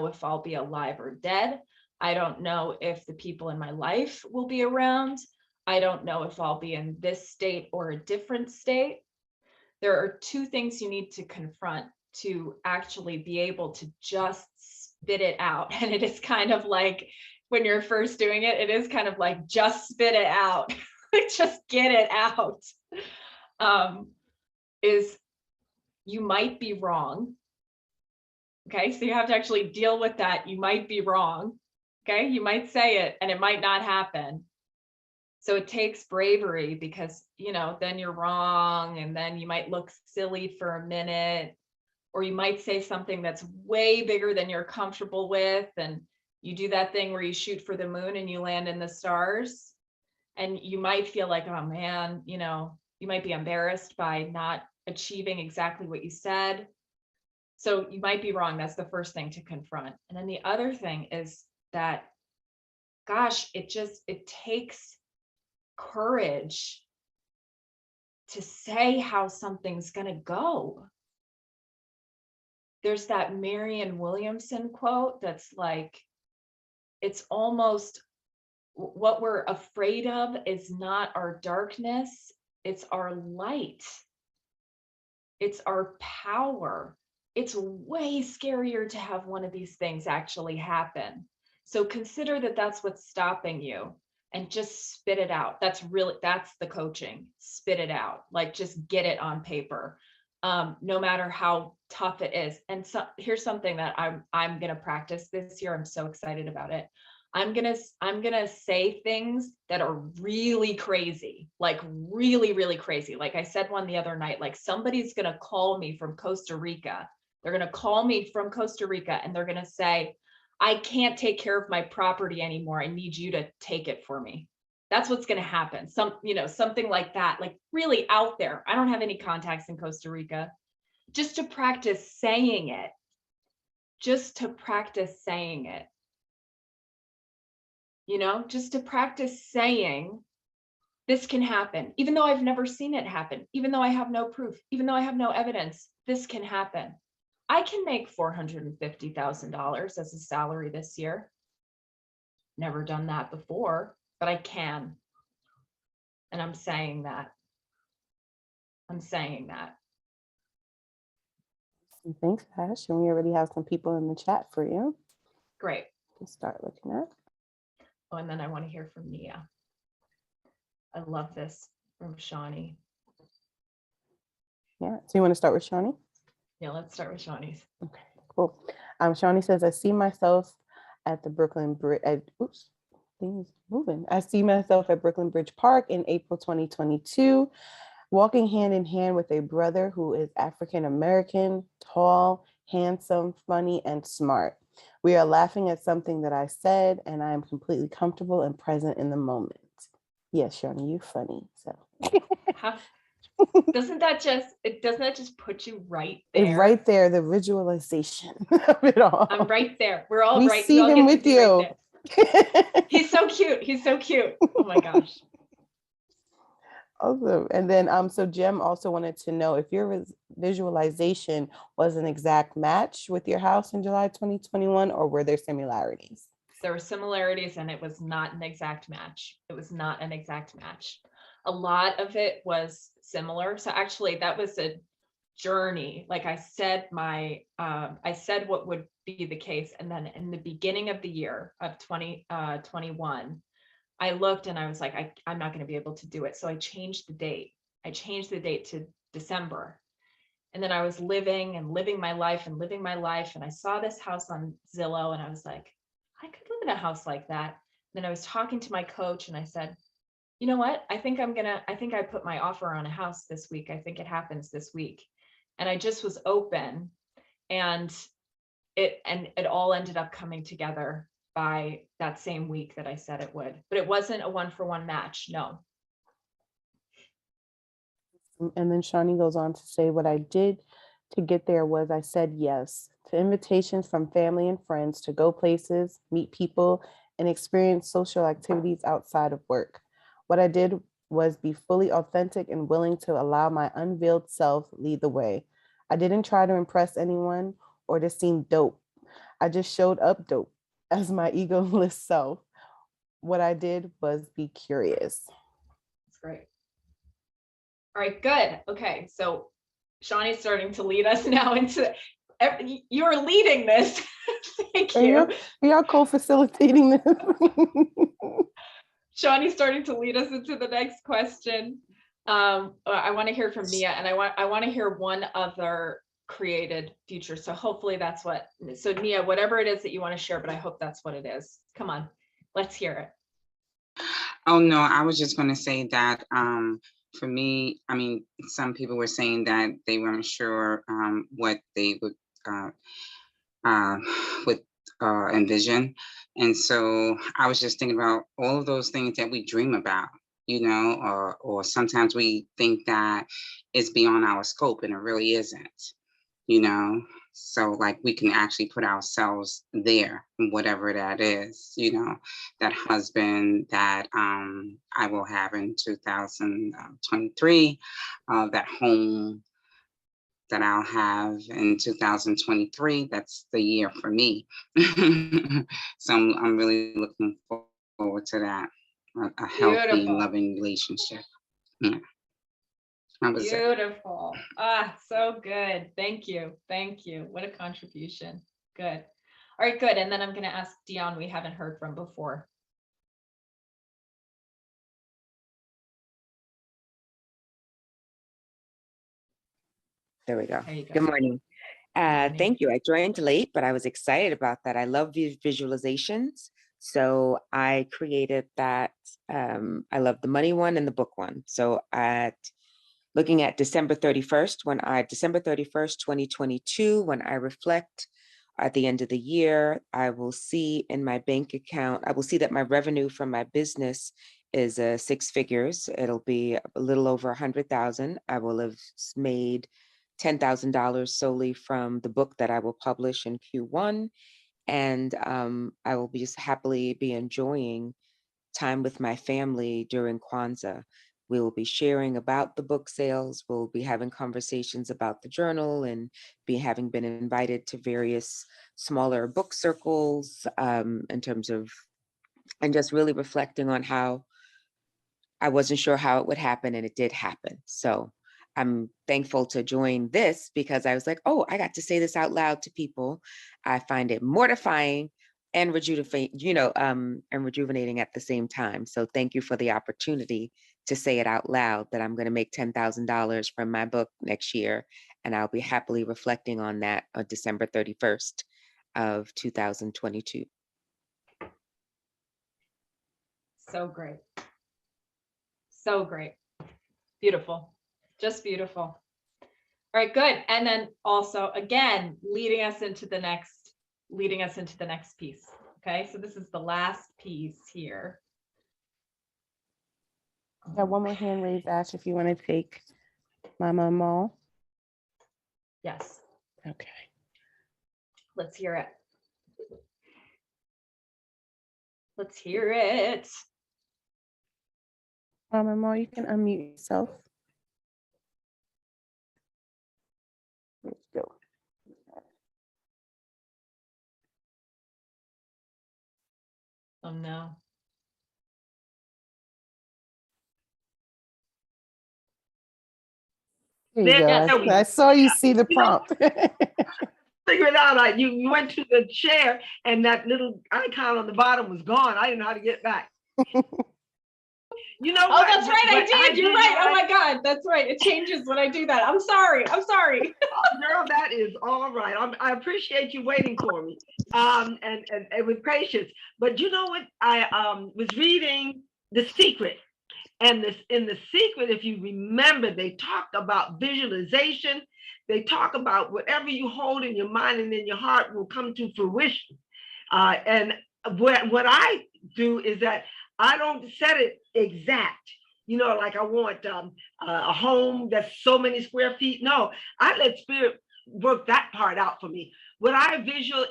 if I'll be alive or dead. I don't know if the people in my life will be around. I don't know if I'll be in this state or a different state. There are two things you need to confront to actually be able to just spit it out. And it is kind of like when you're first doing it, it is kind of like just spit it out. Just get it out. Is you might be wrong. Okay, so you have to actually deal with that. You might be wrong. Okay, you might say it and it might not happen. So it takes bravery because, you know, then you're wrong and then you might look silly for a minute, or you might say something that's way bigger than you're comfortable with. And you do that thing where you shoot for the moon and you land in the stars. And you might feel like, oh man, you know, you might be embarrassed by not achieving exactly what you said. So you might be wrong. That's the first thing to confront. And then the other thing is that, gosh, it takes courage to say how something's going to go. There's that Marianne Williamson quote that's like, it's almost, what we're afraid of is not our darkness, it's our light. It's our power. It's way scarier to have one of these things actually happen. So consider that that's what's stopping you and just spit it out. That's the coaching. Spit it out. Like just get it on paper. No matter how tough it is. And so here's something that I'm going to practice this year. I'm so excited about it. I'm gonna say things that are really crazy, like really, really crazy. Like I said one the other night, like somebody's gonna call me from Costa Rica. They're gonna call me from Costa Rica and they're gonna say, I can't take care of my property anymore. I need you to take it for me. That's what's gonna happen. Something like that, like really out there. I don't have any contacts in Costa Rica. Just to practice saying it. Just to practice saying it. You know, just to practice saying, this can happen, even though I've never seen it happen, even though I have no proof, even though I have no evidence, this can happen. I can make $450,000 as a salary this year. Never done that before, but I can. And I'm saying that. I'm saying that. Thanks, Ash. And we already have some people in the chat for you Great. to start looking at. Oh, and then I want to hear from Nia. I love this from Shawnee. Yeah. So you want to start with Shawnee? Yeah, let's start with Shawnee's. Okay, cool. Shawnee says, I see myself at the Brooklyn Bridge. Oops, things moving. I see myself at Brooklyn Bridge Park in April 2022, walking hand in hand with a brother who is African American, tall, handsome, funny, and smart. We are laughing at something that I said, and I am completely comfortable and present in the moment. Yes, Shawnee, you're funny. So doesn't that just put you right it's there? right there, the visualization of it all. I'm right there. We're all We right. see all him get to with be right you. there. He's so cute. He's so cute. Oh my gosh. Awesome. And then so Jem also wanted to know if your visualization was an exact match with your house in July 2021, or were there similarities? There were similarities and it was not an exact match. It was not an exact match. A lot of it was similar. So actually that was a journey. Like I said, I said what would be the case. And then in the beginning of the year of 2021, I looked and I was like, I'm not going to be able to do it. So I changed the date. I changed the date to December. And then I was living my life. And I saw this house on Zillow and I was like, I could live in a house like that. Then I was talking to my coach and I said, you know what? I think I put my offer on a house this week. I think it happens this week. And I just was open and it all ended up coming together by that same week that I said it would, but it wasn't a 1-for-1 match. No. And then Shawnee goes on to say, what I did to get there was I said yes to invitations from family and friends to go places, meet people, and experience social activities outside of work. What I did was be fully authentic and willing to allow my unveiled self lead the way. I didn't try to impress anyone or to seem dope. I just showed up dope as my egoless self. What I did was be curious. That's great. All right, good. Okay, so Shawnee's starting to lead us now into, you're leading this. Thank you. We are co-facilitating this. Shawnee's starting to lead us into the next question. I want to hear from Nia, and I want to hear one other created future. So hopefully that's what, so Nia, whatever it is that you want to share, but I hope that's what it is. Come on, let's hear it. Oh, no, I was just going to say that for me, I mean, some people were saying that they weren't sure what they would envision. And so I was just thinking about all of those things that we dream about, you know, or sometimes we think that it's beyond our scope and it really isn't, you know. So like we can actually put ourselves there, whatever that is, you know, that husband that I will have in 2023, that home that I'll have in 2023. That's the year for me. So I'm really looking forward to that, a healthy and Beautiful. loving relationship. Yeah. That was it. Beautiful. Ah, so good. Thank you. Thank you. What a contribution. Good. All right, good. And then I'm going to ask Dion, we haven't heard from before. There we go. There you go. Good morning. morning. Thank you. I joined late, but I was excited about that. I love these visualizations. So I created that. I love the money one and the book one. So looking at December 31st, December 31st, 2022, when I reflect at the end of the year, I will see in my bank account, I will see that my revenue from my business is 6 figures. It'll be a little over 100,000. I will have made $10,000 solely from the book that I will publish in Q1. And I will just happily be enjoying time with my family during Kwanzaa. We will be sharing about the book sales. We'll be having conversations about the journal and having been invited to various smaller book circles in terms of, and just really reflecting on how I wasn't sure how it would happen and it did happen. So I'm thankful to join this because I was like, oh, I got to say this out loud to people. I find it mortifying and rejuvenating at the same time. So thank you for the opportunity to say it out loud that I'm going to make $10,000 from my book next year. And I'll be happily reflecting on that on December 31st of 2022. So great. So great. Beautiful. Just beautiful. All right, good. And then also, again, leading us into the next piece. Okay, so this is the last piece here. Got one more hand raised, Ash, if you want to take Mama Amal. Yes. Okay. Let's hear it. Let's hear it. Mama Amal, you can unmute yourself. Let's go. Oh no. There you go. I saw you see the prompt. Figure it out. You went to the chair and that little icon on the bottom was gone. I didn't know how to get back. You know Oh, what? that's right. I did. You're right. Oh my God. That's right. It changes when I do that. I'm sorry. I'm sorry. Girl, that is all right. I appreciate you waiting for me and with patience. But you know what? I was reading The Secret. And in The Secret, if you remember, they talked about visualization. They talk about whatever you hold in your mind and in your heart will come to fruition. And what I do is that I don't set it exact. You know, like I want a home that's so many square feet. No, I let spirit work that part out for me. What I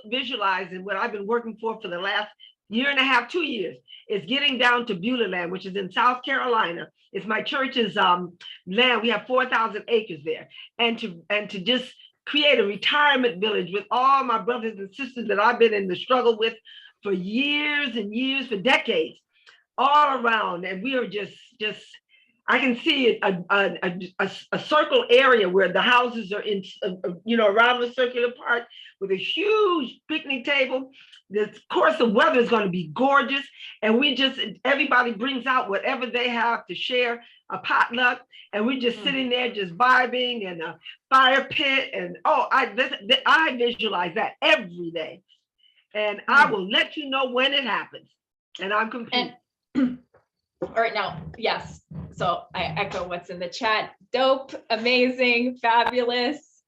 visualize and what I've been working for the last year and a half, 2 years, is getting down to Beulah Land, which is in South Carolina. It's my church's land. We have 4,000 acres there. And to just create a retirement village with all my brothers and sisters that I've been in the struggle with for years and years, for decades, all around. And we are just I can see a circle area where the houses are in, around the circular park with a huge picnic table. Of course, the weather is going to be gorgeous. And everybody brings out whatever they have to share, a potluck. And we're just sitting there just vibing and a fire pit. And I visualize that every day. And I will let you know when it happens. And I'm complete. All right, now, yes. So I echo what's in the chat. Dope, amazing, fabulous.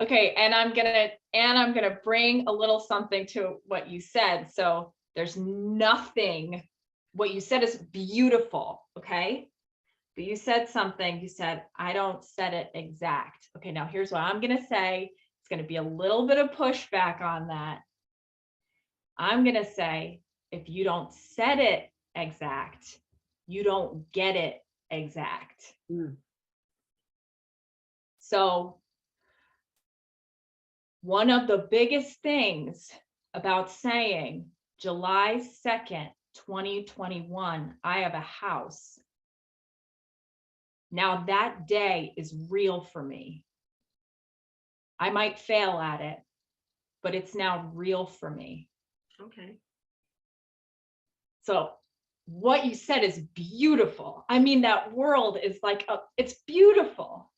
Okay, and I'm gonna bring a little something to what you said. So there's nothing, what you said is beautiful, okay? But you said something, you said, I don't set it exact. Okay, now here's what I'm gonna say. It's gonna be a little bit of pushback on that. I'm gonna say, if you don't set it exact, you don't get it exact. So one of the biggest things about saying July 2nd, 2021, I have a house. Now that day is real for me. I might fail at it, but it's now real for me. Okay. So what you said is beautiful. I mean, that world is like, it's beautiful.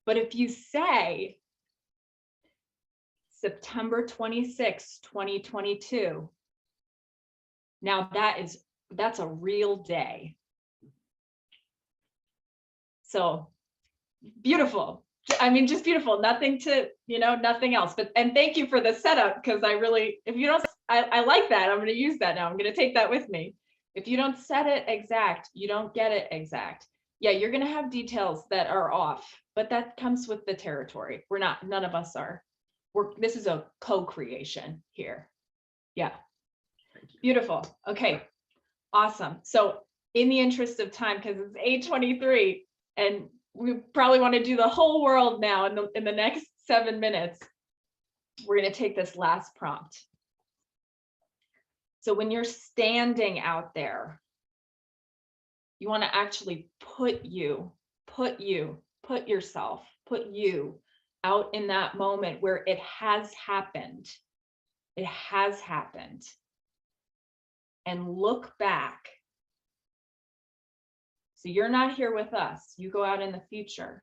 But if you say September 26, 2022, now that's a real day. So beautiful. I mean, just beautiful. Nothing to, nothing else. And thank you for the setup, because I like that. I'm going to use that now. I'm going to take that with me. If you don't set it exact, you don't get it exact. Yeah, you're going to have details that are off, but that comes with the territory. None of us are. This is a co-creation here. Yeah. Beautiful. Okay. Awesome. So in the interest of time, because it's 8:23 and we probably want to do the whole world now in the next 7 minutes, we're going to take this last prompt. So when you're standing out there, you want to actually put yourself out in that moment where it has happened. It has happened. And look back. So you're not here with us. You go out in the future.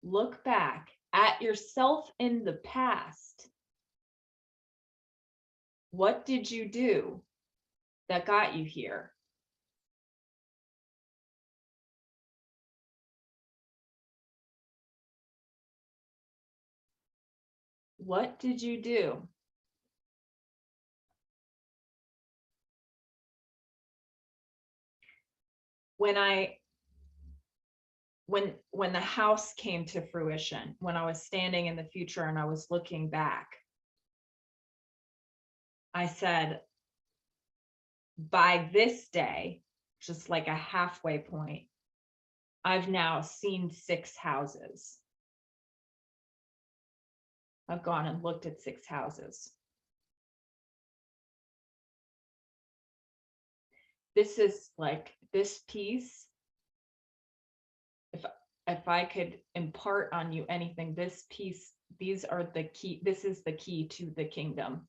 Look back at yourself in the past. What did you do that got you here? What did you do? When the house came to fruition, when I was standing in the future and I was looking back, I said, by this day, just like a halfway point, I've now seen 6 houses. I've gone and looked at 6 houses. This is like this piece. If I could impart on you anything, this piece, these are the key. This is the key to the kingdom.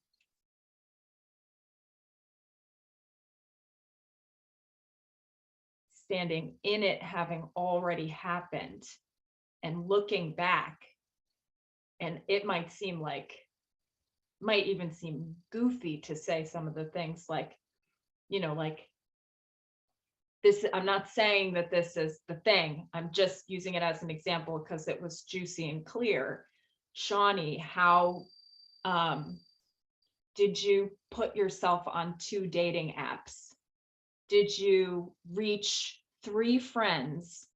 Standing in it, having already happened, and looking back, and it might even seem goofy to say some of the things like, like this. I'm not saying that this is the thing. I'm just using it as an example because it was juicy and clear. Shawnee, how did you put yourself on 2 dating apps? Did you reach 3 friends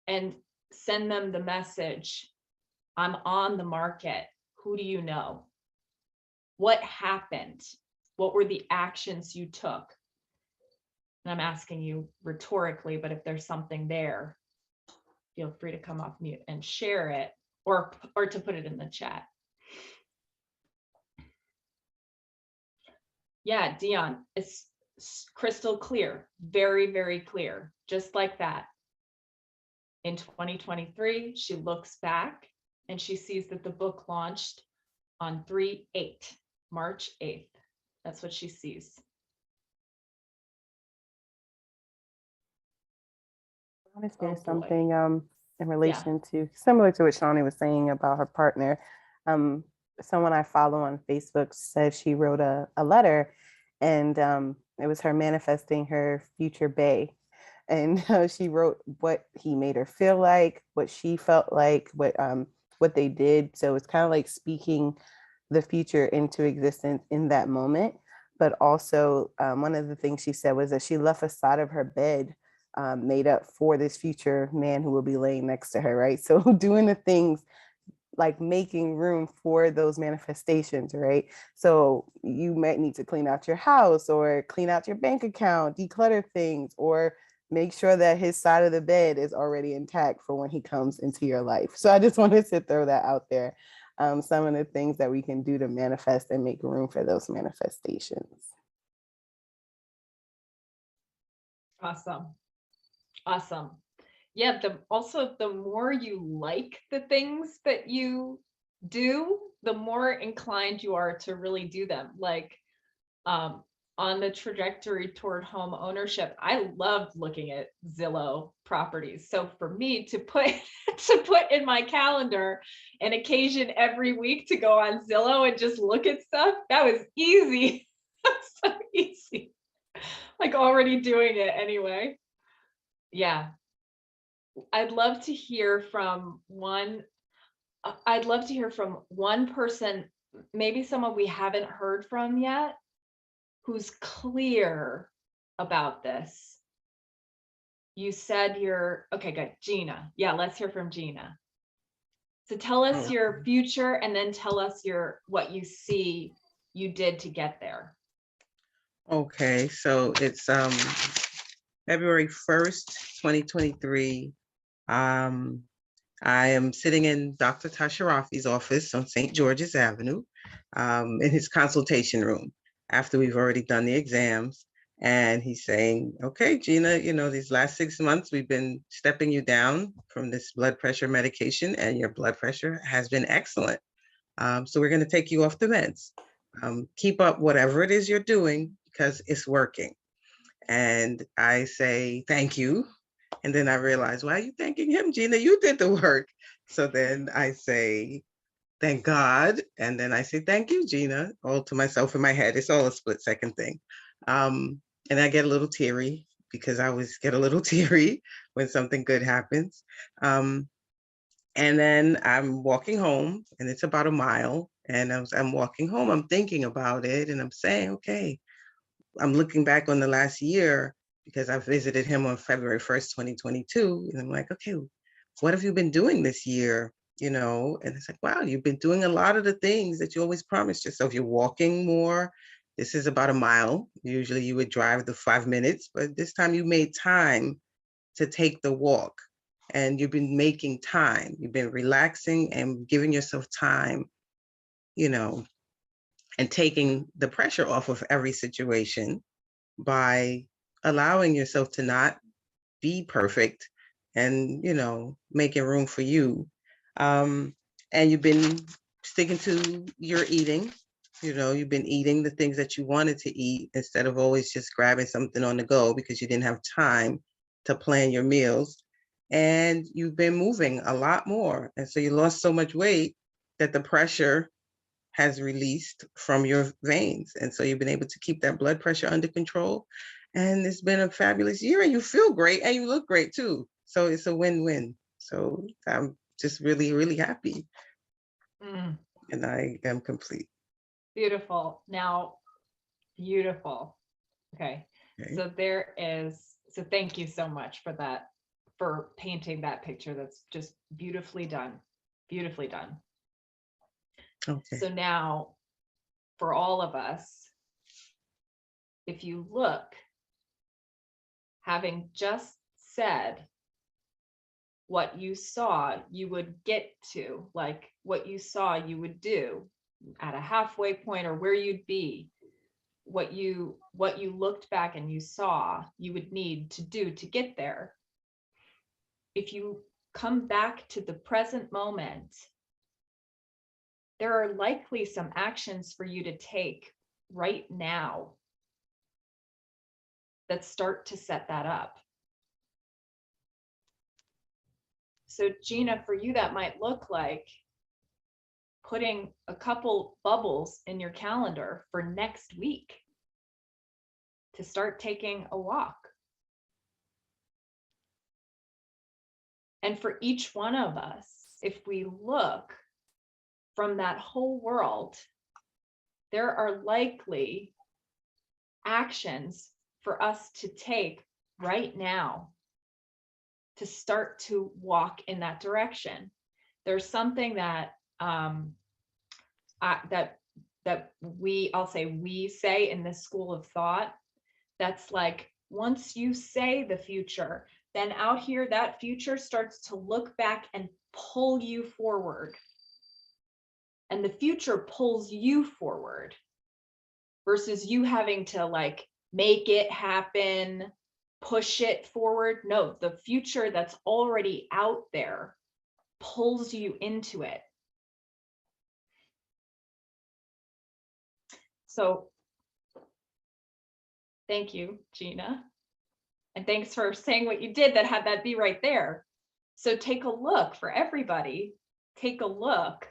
and send them the message, I'm on the market, who do you know? What happened? What were the actions you took? And I'm asking you rhetorically, but if there's something there, feel free to come off mute and share it, or to put it in the chat. Yeah, Dion, it's crystal clear, very, very clear, just like that. In 2023, she looks back and she sees that the book launched on March 8th. That's what she sees. I want to say something in relation to, similar to what Shawnee was saying about her partner. Someone I follow on Facebook said she wrote a letter, and it was her manifesting her future bae. And she wrote what he made her feel like, what she felt like, what they did. So it's kind of like speaking the future into existence in that moment. But also one of the things she said was that she left a side of her bed made up for this future man who will be laying next to her, right? So doing the things like making room for those manifestations, right? So you might need to clean out your house or clean out your bank account, declutter things, or make sure that his side of the bed is already intact for when he comes into your life. So I just wanted to throw that out there. Some of the things that we can do to manifest and make room for those manifestations. Awesome. Awesome. Yeah, also the more you like the things that you do, the more inclined you are to really do them. Like on the trajectory toward home ownership, I love looking at Zillow properties. So for me to put in my calendar an occasion every week to go on Zillow and just look at stuff, that was easy. So easy. Like already doing it anyway. Yeah. I'd love to hear from one person, maybe someone we haven't heard from yet, who's clear about this. You said okay, good. Gina. Yeah, let's hear from Gina. So tell us your future and then tell us what you see you did to get there. Okay, so it's February 1st, 2023. I am sitting in Dr. Tasharafi's office on St. George's Avenue, in his consultation room after we've already done the exams. And he's saying, okay, Gina, you know, these last 6 months, we've been stepping you down from this blood pressure medication and your blood pressure has been excellent. So we're going to take you off the meds. Keep up whatever it is you're doing because it's working. And I say, thank you. And then I realize, why are you thanking him, Gina? You did the work. So then I say, thank God. And then I say, thank you, Gina, all to myself in my head. It's all a split second thing. And I get a little teary because I always get a little teary when something good happens. And then I'm walking home and it's about a mile. And I'm walking home, I'm thinking about it and I'm saying, okay, I'm looking back on the last year because I visited him on February 1st, 2022. And I'm like, okay, what have you been doing this year? You know, and it's like, wow, you've been doing a lot of the things that you always promised yourself. You're walking more. This is about a mile. Usually you would drive the 5 minutes, but this time you made time to take the walk and you've been making time. You've been relaxing and giving yourself time, you know, and taking the pressure off of every situation by allowing yourself to not be perfect and, you know, making room for you. And you've been sticking to your eating, you know, you've been eating the things that you wanted to eat instead of always just grabbing something on the go because you didn't have time to plan your meals. And you've been moving a lot more. And so you lost so much weight that the pressure has released from your veins. And so you've been able to keep that blood pressure under control. And it's been a fabulous year and you feel great and you look great too. So it's a win-win. So I'm just really, really happy. Mm, And I am complete. beautiful. Now, beautiful. Okay. Okay. So thank you so much for that, for painting that picture. That's just beautifully done. Beautifully done. Okay. So now, for all of us, if you look, having just said what you saw you would get to, like what you saw you would do at a halfway point or where you'd be, what you looked back and you saw you would need to do to get there. If you come back to the present moment, there are likely some actions for you to take right now that start to set that up. So Gina, for you, that might look like putting a couple bubbles in your calendar for next week to start taking a walk. And for each one of us, if we look from that whole world, there are likely actions for us to take right now to start to walk in that direction. There's something that we say in this school of thought, that's like, once you say the future, then out here, that future starts to look back and pull you forward. And the future pulls you forward versus you having to like make it happen, push it forward. No, the future that's already out there pulls you into it. So thank you, Gina. And thanks for saying what you did that had that be right there. So take a look for everybody. Take a look.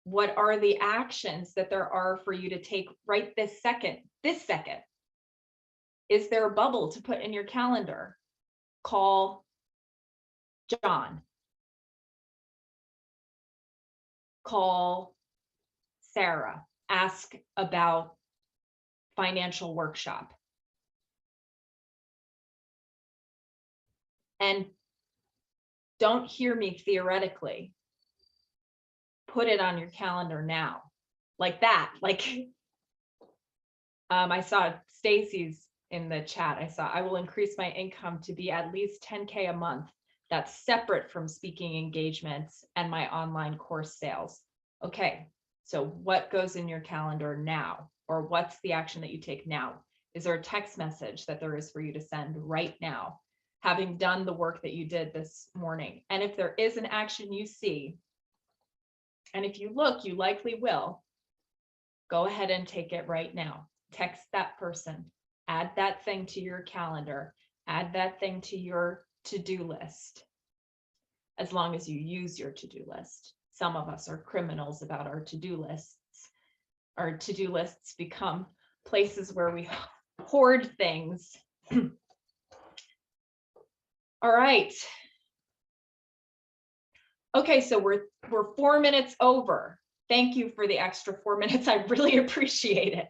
What are the actions that there are for you to take right this second? This second. Is there a bubble to put in your calendar? Call John. Call Sarah. Ask about financial workshop. And don't hear me theoretically. Put it on your calendar now. Like that. Like I saw Stacy's in the chat. I saw, I will increase my income to be at least 10K a month. That's separate from speaking engagements and my online course sales. Okay, so what goes in your calendar now? Or what's the action that you take now? Is there a text message that there is for you to send right now, having done the work that you did this morning? And if there is an action you see, and if you look, you likely will, go ahead and take it right now. Text that person, add that thing to your calendar, add that thing to your to-do list, as long as you use your to-do list. Some of us are criminals about our to-do lists. Our to-do lists become places where we hoard things. All right. Okay, so we're 4 minutes over. Thank you for the extra 4 minutes. I really appreciate it.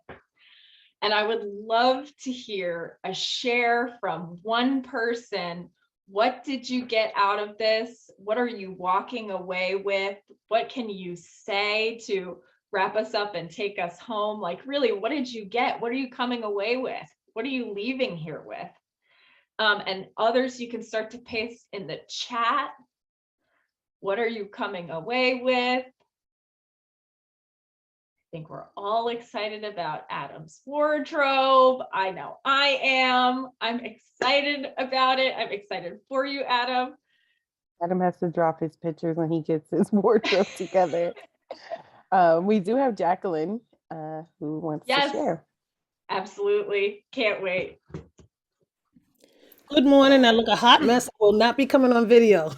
And I would love to hear a share from one person. What did you get out of this? What are you walking away with? What can you say to wrap us up and take us home? Like, really, what did you get? What are you coming away with? What are you leaving here with? And others, you can start to paste in the chat. What are you coming away with? I think we're all excited about Adam's wardrobe. I know I am. I'm excited about it. I'm excited for you, Adam. Adam has to drop his pictures when he gets his wardrobe together. We do have Jacqueline who wants to share. Absolutely. Can't wait. Good morning. I look a hot mess. I will not be coming on video.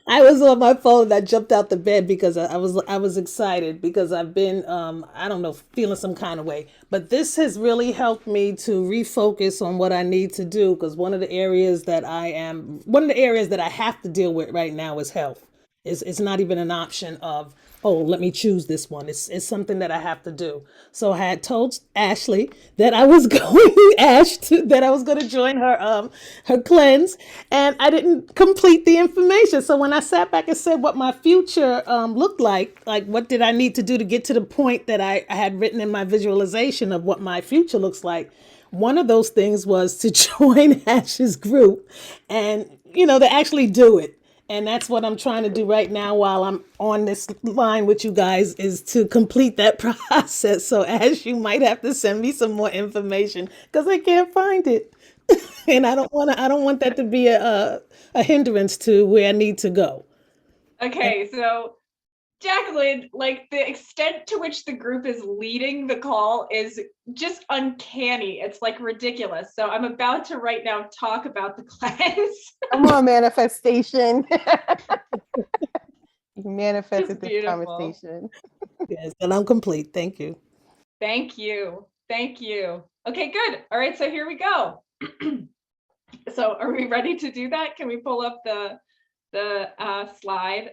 I was on my phone. I jumped out the bed because I was excited because I've been I don't know, feeling some kind of way. But this has really helped me to refocus on what I need to do, because one of the areas that I have to deal with right now is health. It's not even an option of, oh, let me choose this one. It's something that I have to do. So I had told Ashley that I was going that I was going to join her cleanse, and I didn't complete the information. So when I sat back and said what my future looked like what did I need to do to get to the point that I had written in my visualization of what my future looks like, one of those things was to join Ash's group and, to actually do it. And that's what I'm trying to do right now while I'm on this line with you guys, is to complete that process. So Ash, you might have to send me some more information because I can't find it. And I don't want that to be a hindrance to where I need to go. Okay, so Jacqueline, like, the extent to which the group is leading the call is just uncanny. It's like ridiculous. So I'm about to right now talk about the cleanse. Come on, manifestation. You manifested this beautiful. conversation. Yes, and I'm complete. Thank you. Thank you. Thank you. Okay, good. All right, so here we go. So are we ready to do that? Can we pull up the slide?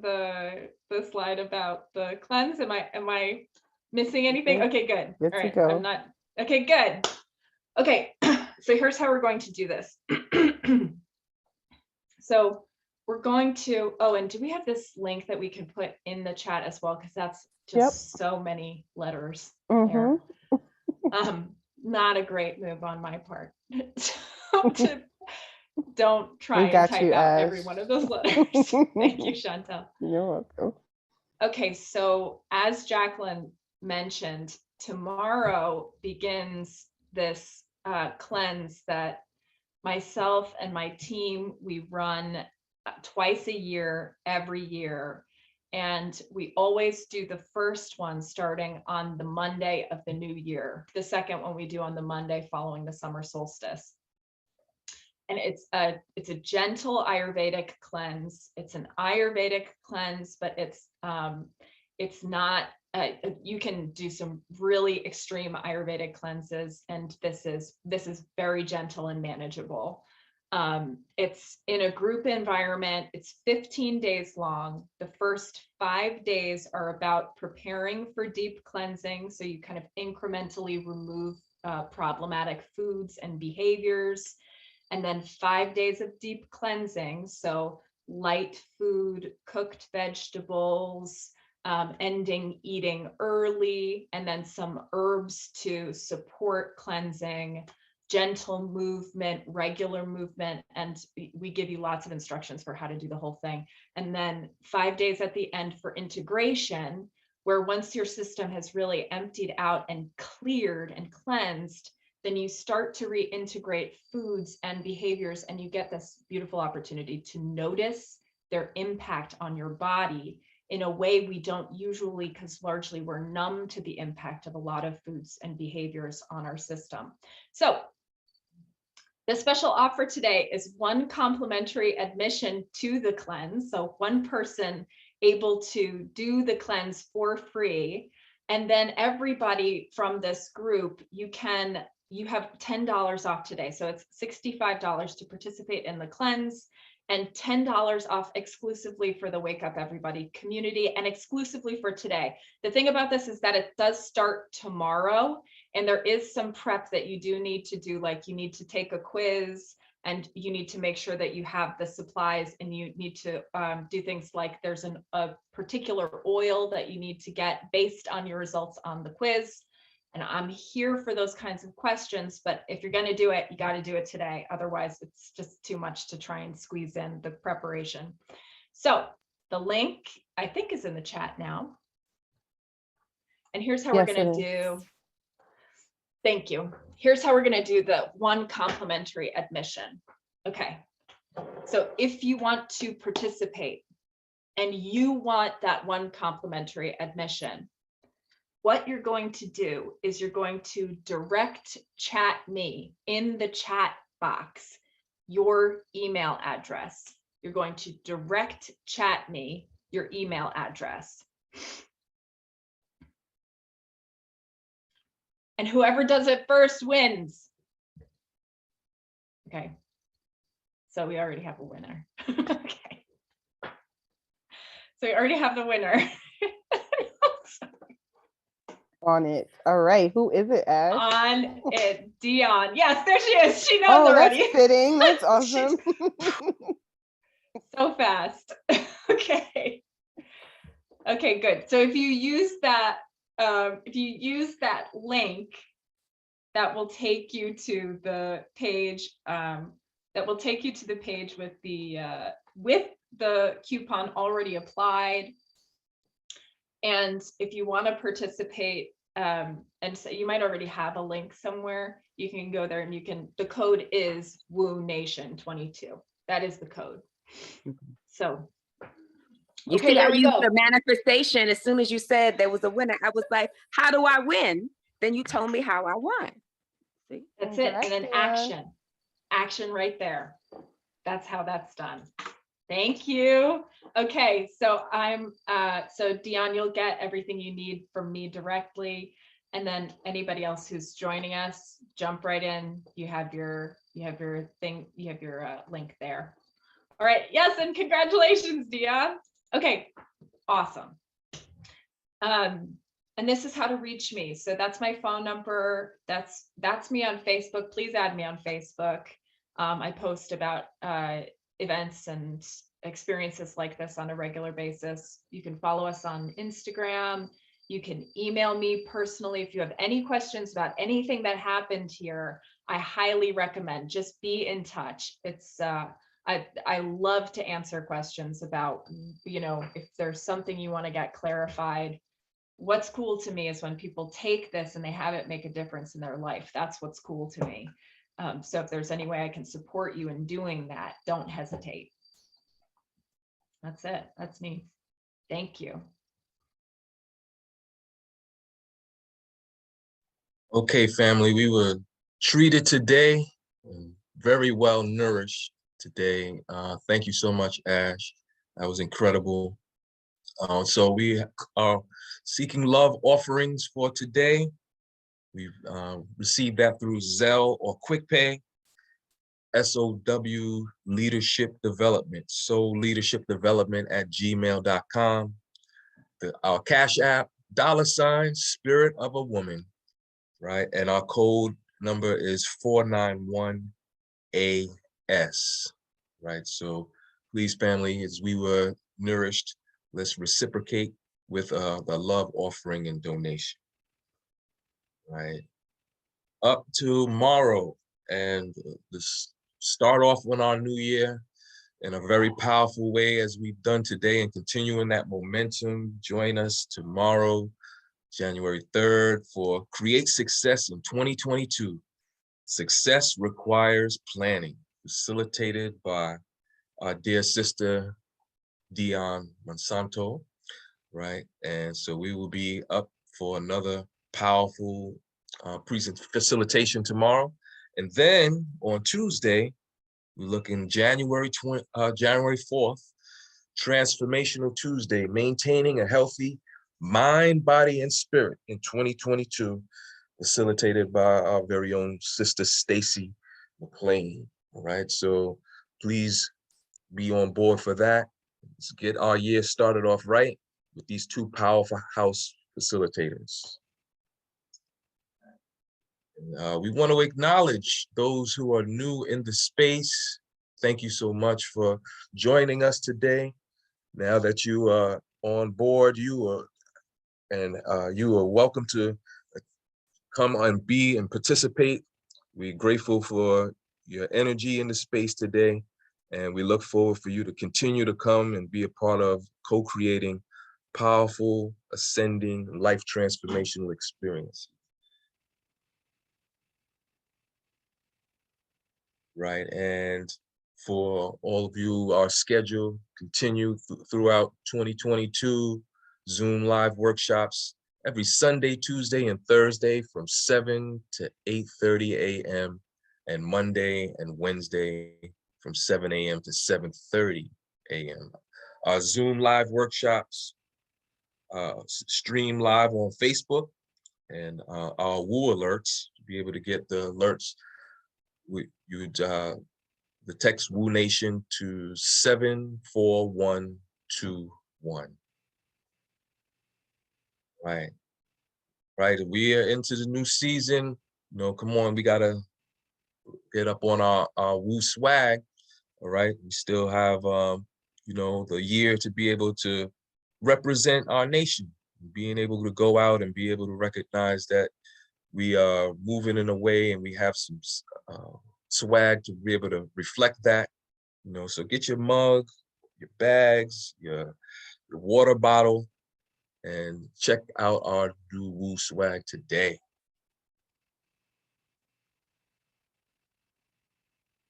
The slide about the cleanse. Am I missing anything? Okay, good. Good All to right, go. I'm not. Okay, good. Okay, so here's how we're going to do this. So we're going to, and do we have this link that we can put in the chat as well? Because that's just so many letters there. Not a great move on my part. Don't try We and got type you, out Ash. every one of those letters. Thank you, Chantel. You're welcome. Okay, so as Jacqueline mentioned, tomorrow begins this cleanse that myself and my team, we run twice a year, every year. And we always do the first one starting on the Monday of the new year. The second one we do on the Monday following the summer solstice. And it's a gentle Ayurvedic cleanse. It's an Ayurvedic cleanse, but it's not, you can do some really extreme Ayurvedic cleanses, and this is very gentle and manageable. It's in a group environment. It's 15 days long. The first 5 days are about preparing for deep cleansing. So you kind of incrementally remove problematic foods and behaviors. And then 5 days of deep cleansing. So light food, cooked vegetables, ending eating early, and then some herbs to support cleansing, gentle movement, regular movement, and we give you lots of instructions for how to do the whole thing. And then 5 days at the end for integration, where once your system has really emptied out and cleared and cleansed, then you start to reintegrate foods and behaviors, and you get this beautiful opportunity to notice their impact on your body in a way we don't usually, because largely we're numb to the impact of a lot of foods and behaviors on our system. So the special offer today is 1 complimentary admission to the cleanse. So 1 person able to do the cleanse for free. And then everybody from this group, you have $10 off today. So it's $65 to participate in the cleanse, and $10 off exclusively for the Wake Up Everybody community, and exclusively for today. The thing about this is that it does start tomorrow, and there is some prep that you do need to do, like you need to take a quiz, and you need to make sure that you have the supplies, and you need to do things like there's a particular oil that you need to get based on your results on the quiz. And I'm here for those kinds of questions, but if you're going to do it, you got to do it today. Otherwise, it's just too much to try and squeeze in the preparation. So the link, I think, is in the chat now. And here's how we're Yes, going to it is. do. Thank you. Here's how we're going to do the 1 complimentary admission. Okay. So if you want to participate and you want that 1 complimentary admission, what you're going to do is you're going to direct chat me in the chat box your email address. You're going to direct chat me your email address. And whoever does it first wins. Okay. So we already have a winner. Okay. So we already have the winner. On it. All right. Who is it, Ash? On it, Dion. Yes, there she is. She knows Oh, already. that's fitting. That's awesome. So fast. Okay. Okay, good. So if you use that link, that will take you to the page. That will take you to the page with the coupon already applied. And if you want to participate, and so you might already have a link somewhere, you can go there and the code is Woo Nation 22. That is the code. So, You okay, see, there I we used go. the manifestation. As soon as you said there was a winner, I was like, how do I win? Then you told me how I won. See? That's it. And then action right there. That's how that's done. Thank you. Okay, so so Dion, you'll get everything you need from me directly. And then anybody else who's joining us, jump right in. You have your thing, you have your link there. All right, yes, and congratulations, Dion. Okay, awesome. And this is how to reach me. So that's my phone number. That's me on Facebook. Please add me on Facebook. I post about events and experiences like this on a regular basis. You can follow us on Instagram. You can email me personally if you have any questions about anything that happened here. I highly recommend just be in touch. It's I love to answer questions about, if there's something you want to get clarified. What's cool to me is when people take this and they have it make a difference in their life. That's what's cool to me. So if there's any way I can support you in doing that, don't hesitate. That's it. That's me. Thank you. Okay, family, we were treated today, very well nourished today. Thank you so much, Ash. That was incredible. So we are seeking love offerings for today. We've received that through Zelle or QuickPay. SOW Leadership Development, Soul Leadership Development at gmail.com. Our Cash App, $ Spirit of a Woman, right? And our code number is 491AS, right? So please, family, as we were nourished, let's reciprocate with the love offering and donation. Right. Up tomorrow, and this start off on our new year in a very powerful way as we've done today, and continuing that momentum. Join us tomorrow, January 3rd, for Create Success in 2022. Success requires planning, facilitated by our dear sister, Dion Monsanto, right? And so we will be up for another powerful facilitation tomorrow. And then on Tuesday, we're looking January 4th, Transformational Tuesday, maintaining a healthy mind, body, and spirit in 2022, facilitated by our very own sister, Stacy McLean. All right, so please be on board for that. Let's get our year started off right with these two powerful house facilitators. We want to acknowledge those who are new in the space. Thank you so much for joining us today. Now that you are on board, you are welcome to come and be and participate. We're grateful for your energy in the space today, and we look forward for you to continue to come and be a part of co-creating powerful, ascending, life transformational experience. Right, and for all of you, our schedule continue throughout 2022, Zoom live workshops every Sunday, Tuesday, and Thursday from 7 to 8:30 a.m. and Monday and Wednesday from 7 a.m. to 7:30 a.m. Our Zoom live workshops stream live on Facebook, and our Woo alerts, to be able to get the alerts, the text Woo Nation to 74121. Right. We are into the new season. You know, come on, we gotta get up on our Woo swag. All right. We still have the year to be able to represent our nation, being able to go out and be able to recognize that we are moving in a way and we have some swag to be able to reflect that. So get your mug, your bags, your water bottle, and check out our new Woo swag today.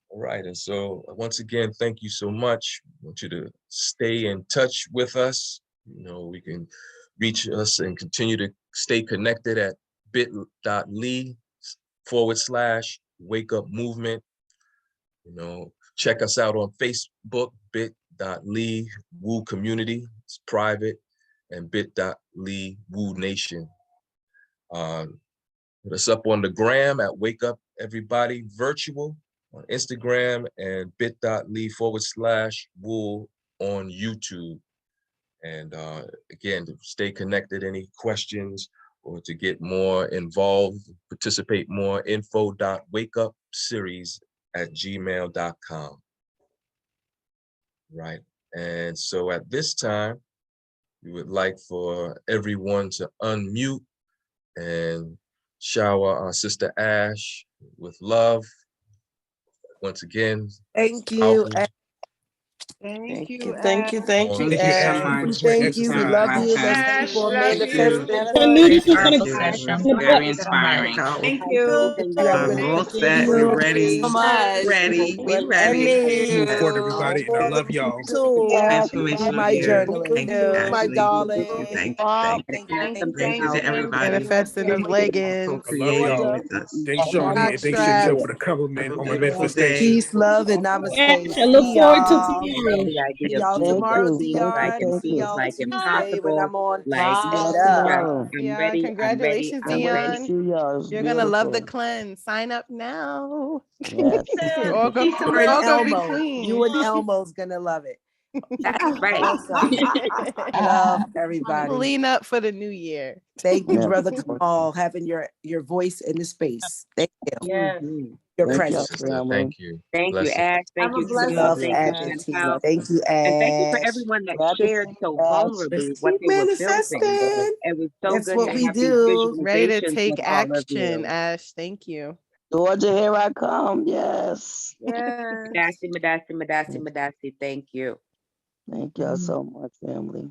All right, and so once again, thank you so much. I want you to stay in touch with us. We can reach us and continue to stay connected at bit.ly/wake up movement. Check us out on Facebook, bit.ly Woo community, it's private, and bit.ly Woo Nation. Put us up on the gram at Wake Up Everybody Virtual on Instagram, and bit.ly/Woo on YouTube. And again, to stay connected, any questions or to get more involved, participate more, info.wakeupseries@gmail.com. Right. And so at this time, we would like for everyone to unmute and shower our sister Ash with love. Once again, Thank you. powerful. Thank you. Ash. Thank you. Thank you, Thank you so Ash. much. Thank you. We love you. Awesome. Let's keep on Love manifesting. you. I knew this was gonna Powerful come session. from the Very button. inspiring. Thank Good. you. You have a good We're all evening. set. We're ready. So much. Ready. We Well, ready. Move forward, everybody, and I all love of you y'all. too. Do Transformational my year. journaling. Thank you, My Ashley. darling. Thank you. Thank you. Thank you. Thank you. Thank you Thank to you. everybody Manifesting those leggings. I love co-creating y'all. with us. Thanks, Shawnee, and thanks Strap. Chantel for the compliment Have a on my beautiful manifestation. day. Peace, love, and Ash, namaste. I look See forward to y'all. tomorrow. See y'all tomorrow, Dion. See y'all Tuesday when I'm on Stand Up. Yeah, congratulations, I'm ready. Dion. See y'all. It's You're gonna love the beautiful. cleanse. Sign up now. Yes. All go, You and all go be Elmo. You and queen. Elmo's gonna love it. That's right. Love everybody. Clean up for the new year. Thank you, Yeah. Brother Kamal, having your voice in the space. Thank you. Yes. Your Thank y'all, presence. Sister, family. thank you. Thank you, Blessings. Ash. Thank Have a you, blessed Camille. Love Thank you, Argentina. Chantel. Thank you, And thank you for Ash. everyone that Love you, shared so Ash. vulnerably Let's what keep they were building. manifesting. It was so That's good what to we have these do. Ready to visualizations take with all of action, you. Ash. Thank you. Georgia, here I come. Yes. Yeah. Madasi, Madasi, Madasi, Madasi. Thank you. Thank y'all so much, family.